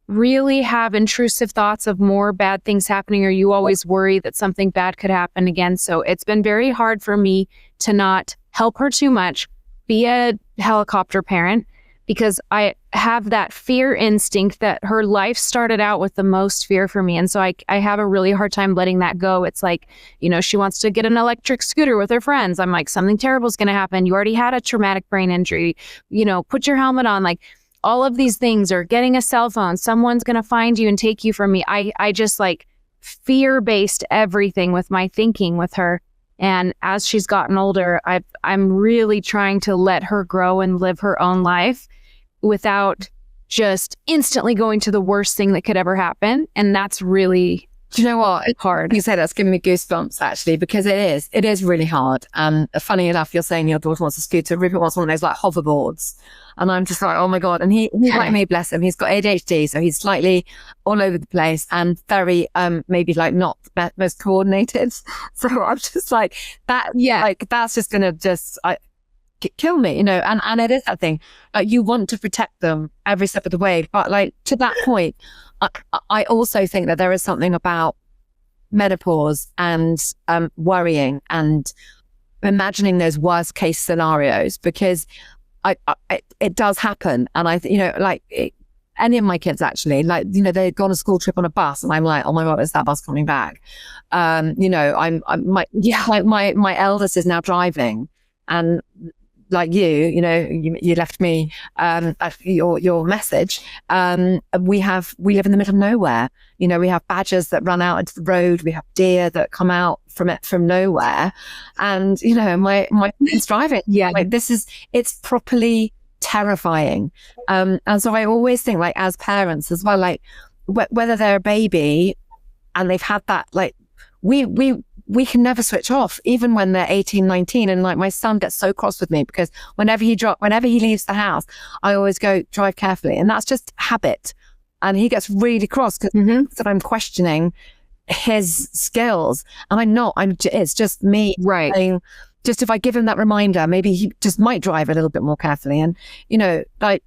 really have intrusive thoughts of more bad things happening, or you always worry that something bad could happen again. So it's been very hard for me to not help her too much, be a helicopter parent, because I have that fear instinct that her life started out with the most fear for me. And so I have a really hard time letting that go. It's like, she wants to get an electric scooter with her friends. I'm like, something terrible is going to happen. You already had a traumatic brain injury, put your helmet on, like all of these things, or getting a cell phone. Someone's going to find you and take you from me. I just like fear-based everything with my thinking with her. And as she's gotten older, I'm really trying to let her grow and live her own life without just instantly going to the worst thing that could ever happen. And that's really, do you know what? Hard. You say that's giving me goosebumps, actually, because it is really hard. Funny enough, you're saying your daughter wants a scooter. Rupert wants one of those like hoverboards. And I'm just like, oh my God. And he's like me, bless him. He's got ADHD. So he's slightly all over the place and very, maybe like not the most coordinated. So I'm just like that. Yeah. Like that's just going to just, kill me, and it is that thing. You want to protect them every step of the way. But like to that point, I also think that there is something about menopause and worrying and imagining those worst case scenarios, because it does happen. And any of my kids actually, they'd gone on a school trip on a bus and I'm like, oh my God, is that bus coming back? My eldest is now driving, and like you left me your message. We live in the middle of nowhere. We have badgers that run out into the road. We have deer that come out from nowhere, and my is driving. Yeah, like it's properly terrifying. And so I always think, like, as parents as well, like whether they're a baby and they've had that, like we can never switch off, even when they're 18, 19. And like my son gets so cross with me because whenever he leaves the house, I always go, drive carefully. And that's just habit. And he gets really cross because I'm questioning his skills. And it's just me. Right. Saying, just if I give him that reminder, maybe he just might drive a little bit more carefully. And, it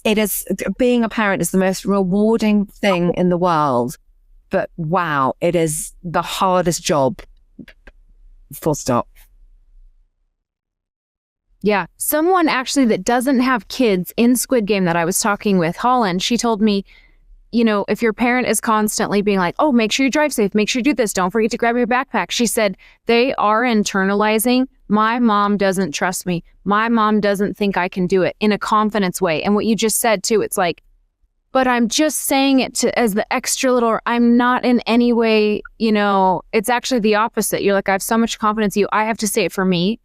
is, being a parent is the most rewarding thing in the world. But wow, it is the hardest job, full stop. Yeah. Someone actually that doesn't have kids in Squid Game that I was talking with, Holland, she told me, if your parent is constantly being like, oh, make sure you drive safe, make sure you do this, don't forget to grab your backpack. She said they are internalizing, my mom doesn't trust me. My mom doesn't think I can do it, in a confidence way. And what you just said too, it's like, but I'm just saying it as the extra little, I'm not in any way, it's actually the opposite. You're like, I have so much confidence in you. I have to say it for me.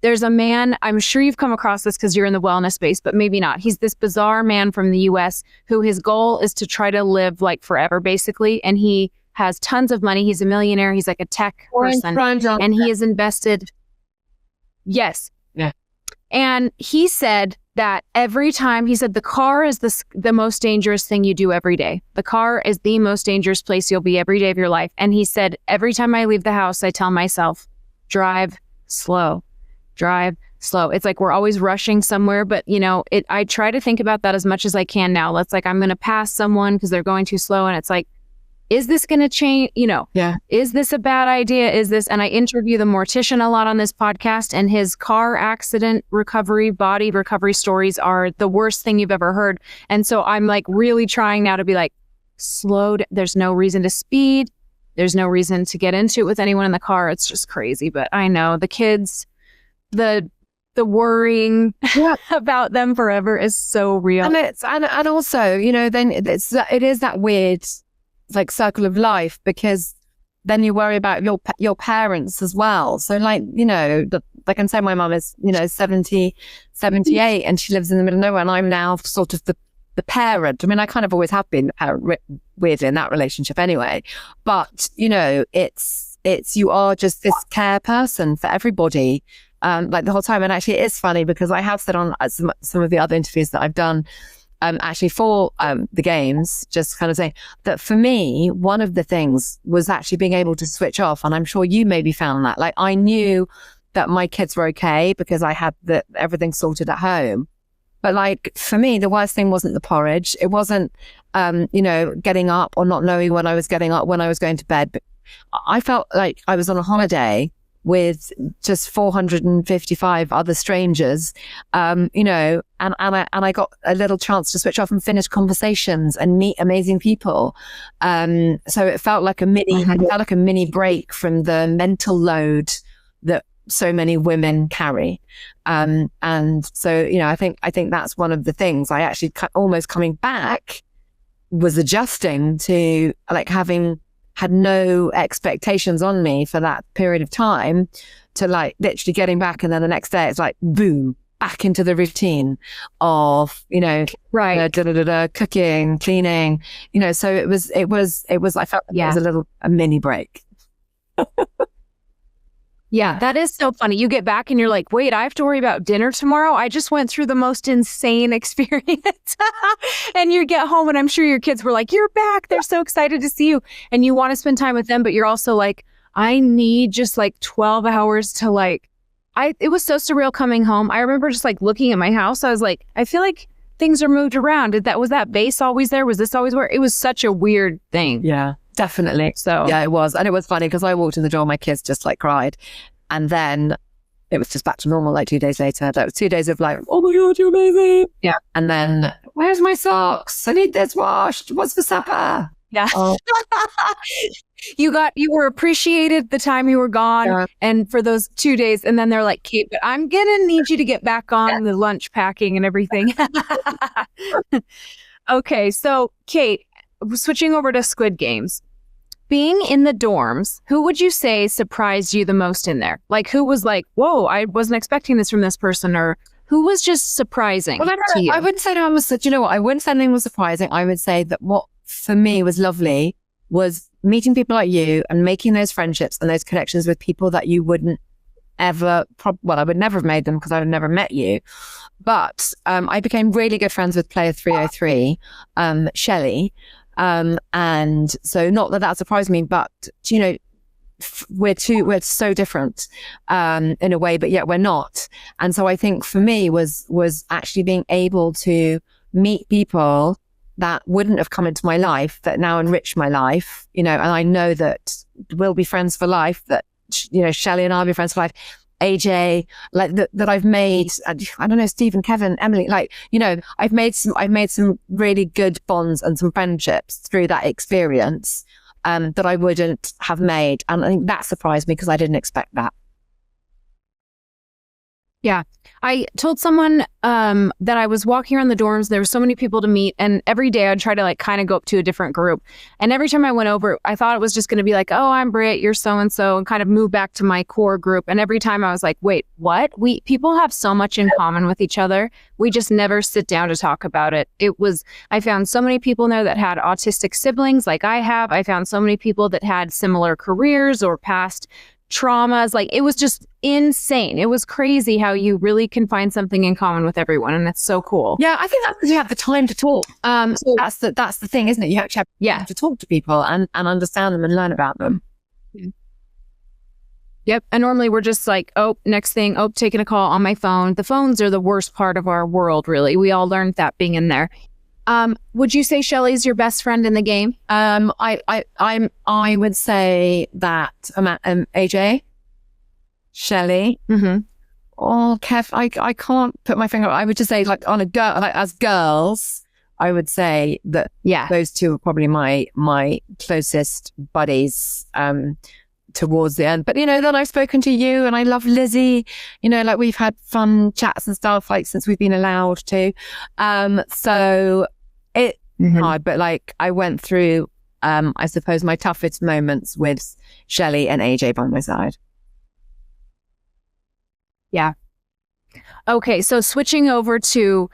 There's a man, I'm sure you've come across this because you're in the wellness space, but maybe not. He's this bizarre man from the US who his goal is to try to live like forever, basically. And he has tons of money. He's a millionaire. He's like a tech person. And he has invested. Yes. Yeah. And he said that every time, he said the car is the most dangerous thing you do every day. The car is the most dangerous place you'll be every day of your life. And he said, every time I leave the house, I tell myself, drive slow, drive slow. It's like we're always rushing somewhere, but I try to think about that as much as I can now. Let's like, I'm going to pass someone because they're going too slow. And it's like, is this going to change? Yeah. Is this a bad idea? And I interview the mortician a lot on this podcast, and his car accident recovery, body recovery stories are the worst thing you've ever heard. And so I'm like really trying now to be like, slow down. There's no reason to speed. There's no reason to get into it with anyone in the car. It's just crazy. But I know the kids, the worrying about them forever is so real. And also, then it is that weird, like, circle of life, because then you worry about your parents as well. So like, I can say my mum is, 70, 78 and she lives in the middle of nowhere, and I'm now sort of the parent. I mean, I kind of always have been the parent, weirdly, in that relationship anyway. But, it's you are just this care person for everybody, like the whole time. And actually it is funny because I have said on some of the other interviews that I've done, actually for the games, just kind of saying that for me, one of the things was actually being able to switch off. And I'm sure you maybe found that. Like, I knew that my kids were okay because I had everything sorted at home. But like, for me, the worst thing wasn't the porridge. It wasn't, getting up or not knowing when I was getting up, when I was going to bed. But I felt like I was on a holiday with just 455 other strangers, you know, and I got a little chance to switch off and finish conversations and meet amazing people. So it felt like a mini break from the mental load that so many women carry. And so, you know, I think that's one of the things I actually almost coming back was adjusting to, like, having had no expectations on me for that period of time, to like literally getting back. And then the next day it's like, boom, back into the routine of, you know, right. Cooking, cleaning, you know, so it was, I felt like it was a mini break. Yeah, that is so funny. You get back and you're like, wait, I have to worry about dinner tomorrow? I just went through the most insane experience. And you get home and I'm sure your kids were like, you're back. They're so excited to see you. And you want to spend time with them, but you're also like, I need just like 12 hours to like, it was so surreal coming home. I remember just like looking at my house. I was like, I feel like things are moved around. Was that vase always there? Was this always where? It was such a weird thing. Yeah. Definitely. So yeah, it was. And it was funny because I walked in the door, my kids just like cried. And then it was just back to normal like 2 days later. That was 2 days of like, oh my God, you're amazing. Yeah. And then, where's my socks? I need this washed. What's for supper? Yeah. Oh. You were appreciated the time you were gone and for those 2 days. And then they're like, Kate, but I'm going to need you to get back on the lunch packing and everything. Okay. So Kate, switching over to Squid Games. Being in the dorms, who would you say surprised you the most in there? Like, who was like, whoa, I wasn't expecting this from this person, or who was just surprising to you? I wouldn't say anyone was, you know what, I wouldn't say anything was surprising. I would say that what for me was lovely was meeting people like you and making those friendships and those connections with people that you wouldn't ever, I would never have made them because I would never met you. But I became really good friends with player 303, Shelley. And so not that surprised me, but you know, we're so different, in a way, but yet we're not. And so I think for me was actually being able to meet people that wouldn't have come into my life that now enrich my life, you know, and I know that we'll be friends for life, that, you know, Shelley and I'll be friends for life. AJ, like that I've made, I don't know, Stephen, Kevin, Emily, like, you know, I've made some really good bonds and some friendships through that experience, that I wouldn't have made. And I think that surprised me because I didn't expect that. Yeah. I told someone that I was walking around the dorms. There were so many people to meet, and every day I'd try to like kind of go up to a different group. And every time I went over, I thought it was just going to be like, oh, I'm Britt, you're so-and-so, and kind of move back to my core group. And every time I was like, wait, what? People have so much in common with each other. We just never sit down to talk about it. I found so many people in there that had autistic siblings like I have. I found so many people that had similar careers or past traumas. Like, it was just insane. It was crazy how you really can find something in common with everyone, and it's so cool. Yeah, I think that's because you have the time to talk. So that's the thing, isn't it? You actually have to talk to people and understand them and learn about them. Yep. And normally we're just like, oh, next thing, oh, taking a call on my phone. The phones are the worst part of our world, really. We all learned that being in there. Would you say Shelley's your best friend in the game? I would say that AJ, Shelley, oh, Kev, I can't put my finger. I would just say, like, on a girl, like, as girls, I would say that those two are probably my closest buddies towards the end. But you know, then I've spoken to you, and I love Lizzie. You know, like, we've had fun chats and stuff, like, since we've been allowed to. So it hard, but like, I went through I suppose my toughest moments with Shelley and AJ by my side. Yeah. Okay, so switching over to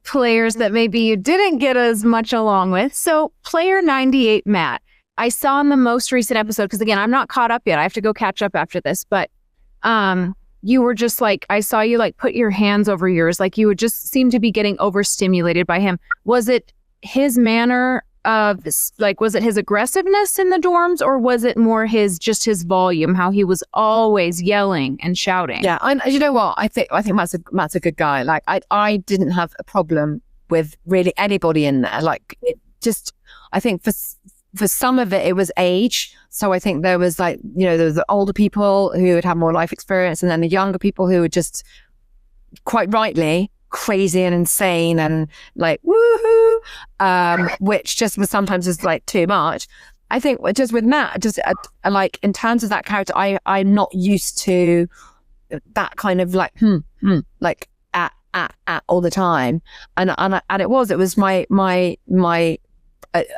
players that maybe you didn't get as much along with. So player 98, Matt, I saw in the most recent episode, because again, I'm not caught up yet. I have to go catch up after this, but you were just like, I saw you like put your hands over yours, like you would just seem to be getting overstimulated by him. Was it his manner of like, was it his aggressiveness in the dorms, or was it more his volume, how he was always yelling and shouting? Yeah, you know what? I think Matt's a good guy. Like, I didn't have a problem with really anybody in there. Like, it just, I think for some of it was age. So I think there was like, there was the older people who would have more life experience, and then the younger people who were just quite rightly crazy and insane and like woohoo, which just was sometimes just like too much. I think just with Matt, just like in terms of that character, I'm not used to that kind of like like at all the time, and it was my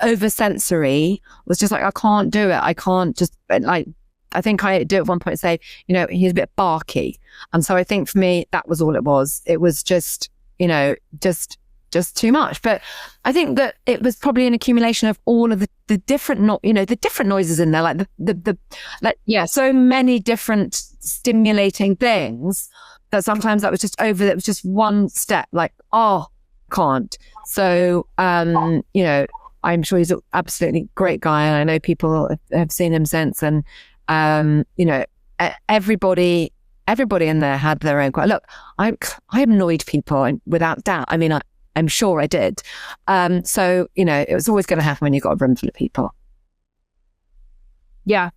oversensory was just like, I can't do it. I can't just like, I think I did at one point say, he's a bit barky. And so I think for me, that was all it was. It was just, just too much. But I think that it was probably an accumulation of all of the different, the different noises in there, like so many different stimulating things that sometimes that was just over, that was just one step, like, oh, can't. So, I'm sure he's an absolutely great guy, and I know people have seen him since, and everybody in there had their own. Look, I annoyed people without doubt. I mean, I'm sure I did. So it was always going to happen when you got a room full of people. Yeah,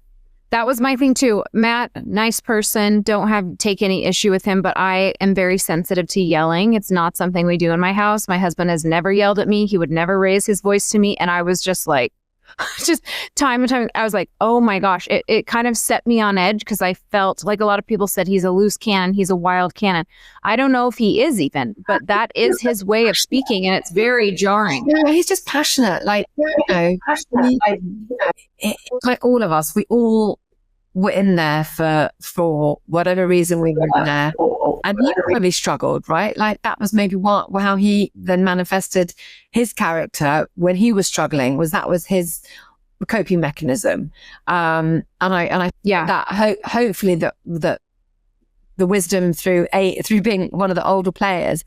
that was my thing too. Matt, nice person. Don't take any issue with him, but I am very sensitive to yelling. It's not something we do in my house. My husband has never yelled at me. He would never raise his voice to me. And I was just like, just time and time, I was like, oh my gosh, it kind of set me on edge, because I felt like a lot of people said he's a loose cannon, he's a wild cannon. I don't know if he is even, but that is his way of speaking, and it's very jarring. Yeah, he's just passionate. Like, like all of us, we all were in there for whatever reason we were in there. And he really struggled, right? Like that was maybe how he then manifested his character when he was struggling, that was his coping mechanism. And I that hopefully that the wisdom through being one of the older players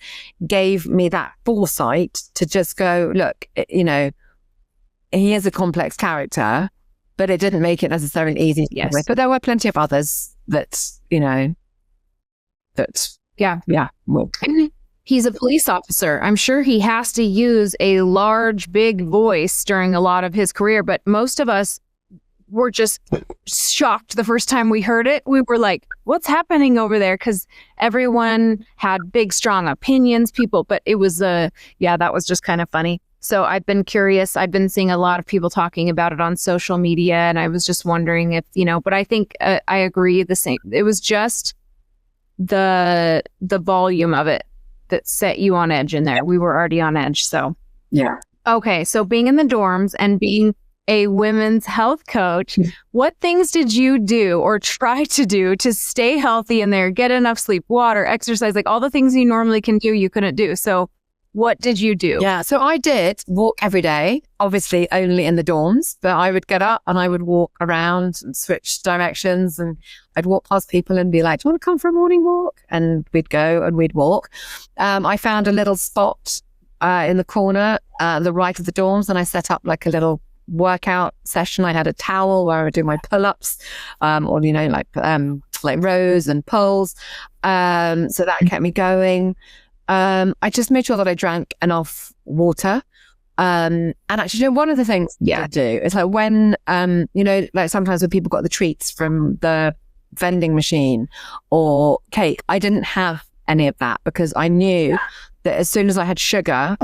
gave me that foresight to just go, look, he is a complex character, but it didn't make it necessarily easy to live with. But there were plenty of others that, well, he's a police officer. I'm sure he has to use a large, big voice during a lot of his career, but most of us were just shocked the first time we heard it. We were like, what's happening over there? Because everyone had big, strong opinions, but it was, that was just kind of funny. So I've been curious. I've been seeing a lot of people talking about it on social media, and I was just wondering if, but I think I agree the same. It was just the volume of it that set you on edge in there. We were already on edge. So, yeah. Okay. So being in the dorms and being a women's health coach, what things did you do or try to do to stay healthy in there, get enough sleep, water, exercise, like all the things you normally can do, you couldn't do. So what did you do? Yeah, so I did walk every day, obviously only in the dorms, but I would get up and I would walk around and switch directions, and I'd walk past people and be like, do you want to come for a morning walk? And we'd go and we'd walk. I found a little spot in the corner, the right of the dorms, and I set up like a little workout session. I had a towel where I would do my pull-ups, or, like rows and pulls. So that kept me going. I just made sure that I drank enough water. And actually, one of the things I do is like when, like sometimes when people got the treats from the vending machine or cake, I didn't have any of that, because I knew that as soon as I had sugar,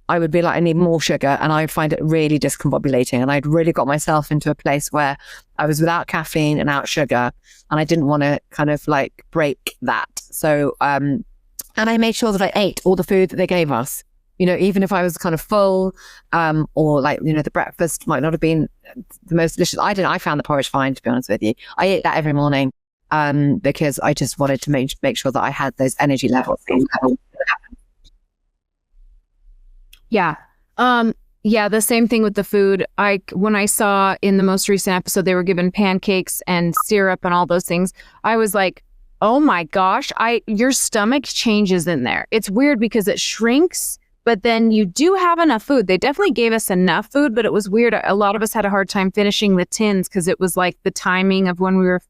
I would be like, I need more sugar, and I'd find it really discombobulating. And I'd really got myself into a place where I was without caffeine and out sugar, and I didn't want to kind of like break that. So, and I made sure that I ate all the food that they gave us, even if I was kind of full, or like, the breakfast might not have been the most delicious. I found the porridge fine, to be honest with you. I ate that every morning, because I just wanted to make sure that I had those energy levels. Yeah. The same thing with the food. When I saw in the most recent episode, they were given pancakes and syrup and all those things, I was like, oh my gosh, your stomach changes in there. It's weird because it shrinks, but then you do have enough food. They definitely gave us enough food, but it was weird. A lot of us had a hard time finishing the tins because it was like the timing of when we were,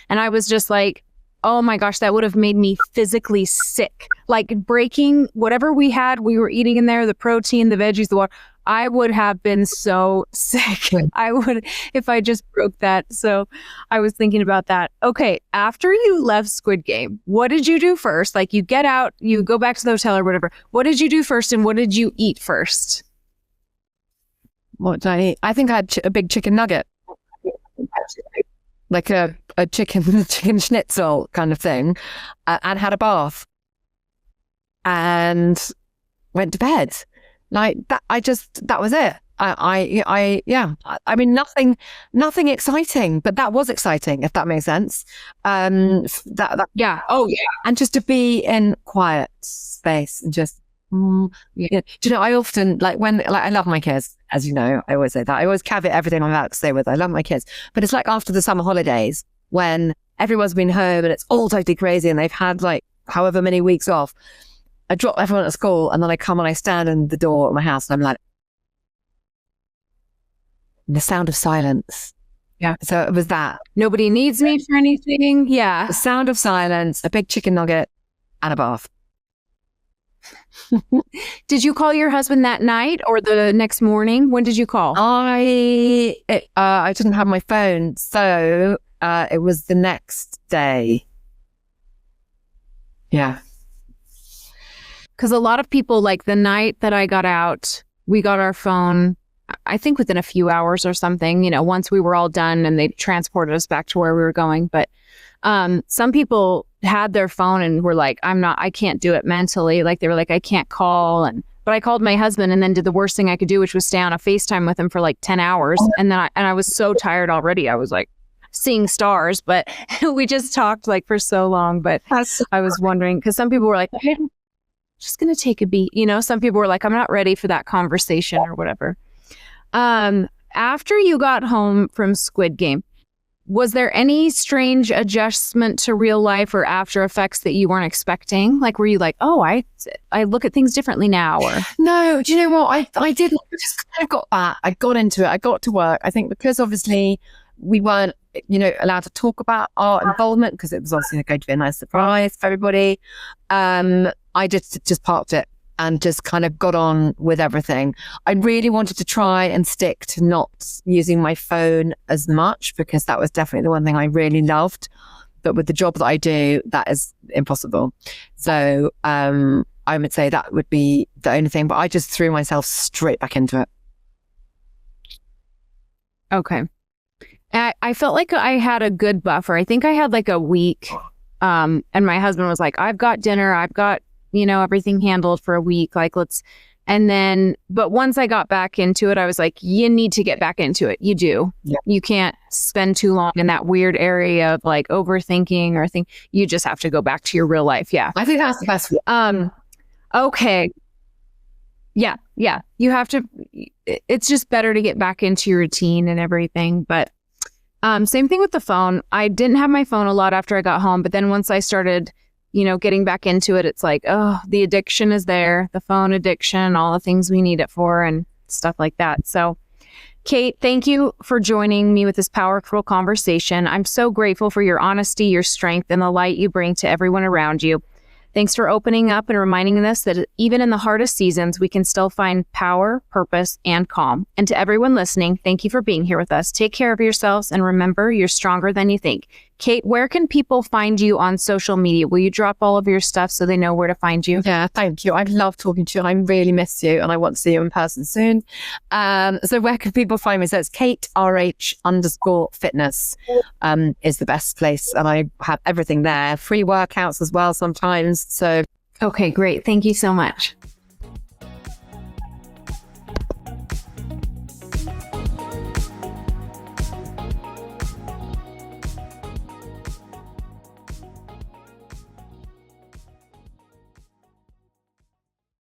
and I was just like, oh my gosh, that would have made me physically sick. Like breaking whatever we were eating in there, the protein, the veggies, the water. I would have been so sick. I would, if I just broke that. So I was thinking about that. Okay. After you left Squid Game, what did you do first? Like you get out, you go back to the hotel or whatever. What did you do first and what did you eat first? What did I eat? I think I had a big chicken nugget. Like a chicken schnitzel kind of thing, and had a bath and went to bed. Like that, that was it. I mean, nothing exciting, but that was exciting, if that makes sense. Yeah. Oh yeah. And just to be in quiet space and just, yeah. Do you know, I often, I love my kids, as you know, I always say that. I always caveat everything I'm about to say with, I love my kids. But it's like after the summer holidays when everyone's been home and it's all totally crazy and they've had like however many weeks off. I drop everyone at school and then I come and I stand in the door of my house and I'm like, the sound of silence. Yeah. So it was that. Nobody needs me for anything. Yeah. The sound of silence, a big chicken nugget and a bath. Did you call your husband that night or the next morning? When did you call? I didn't have my phone. So it was the next day. Yeah. Because a lot of people, like the night that I got out, we got our phone, I think within a few hours or something, once we were all done and they transported us back to where we were going. But some people had their phone and were like, I can't do it mentally. Like they were like, I can't call. But I called my husband and then did the worst thing I could do, which was stay on a FaceTime with him for like 10 hours. And then I was so tired already. I was like seeing stars, but we just talked like for so long. But I was wondering, because some people were like, I'm just going to take a beat. Some people were like, I'm not ready for that conversation or whatever. After you got home from Squid Game, was there any strange adjustment to real life or after effects that you weren't expecting? Like, were you like, oh, I look at things differently now? Or no, do you know what? I didn't. I just kind of got that. I got into it. I got to work. I think because obviously we weren't, allowed to talk about our involvement because it was obviously going to be a nice surprise for everybody. I just parked it and just kind of got on with everything. I really wanted to try and stick to not using my phone as much because that was definitely the one thing I really loved. But with the job that I do, that is impossible. So I would say that would be the only thing. But I just threw myself straight back into it. Okay. I felt like I had a good buffer. I think I had like a week. And my husband was like, I've got dinner. I've got, everything handled for a week. Like, but once I got back into it, I was like, you need to get back into it. You do. Yeah. You can't spend too long in that weird area of like overthinking or think. You just have to go back to your real life. Yeah. I think that's the best. Okay. Yeah. Yeah. You have to, it's just better to get back into your routine and everything. But same thing with the phone. I didn't have my phone a lot after I got home, but then once I started, getting back into it, it's like, oh, the addiction is there, the phone addiction, all the things we need it for and stuff like that. So, Kate, thank you for joining me with this powerful conversation. I'm so grateful for your honesty, your strength, and the light you bring to everyone around you. Thanks for opening up and reminding us that even in the hardest seasons, we can still find power, purpose, and calm. And to everyone listening, thank you for being here with us. Take care of yourselves and remember, you're stronger than you think. Kate, where can people find you on social media? Will you drop all of your stuff so they know where to find you? Yeah, thank you. I love talking to you. I really miss you and I want to see you in person soon. So where can people find me? So it's KateRH_fitness is the best place. And I have everything there, free workouts as well sometimes. So, okay, great. Thank you so much.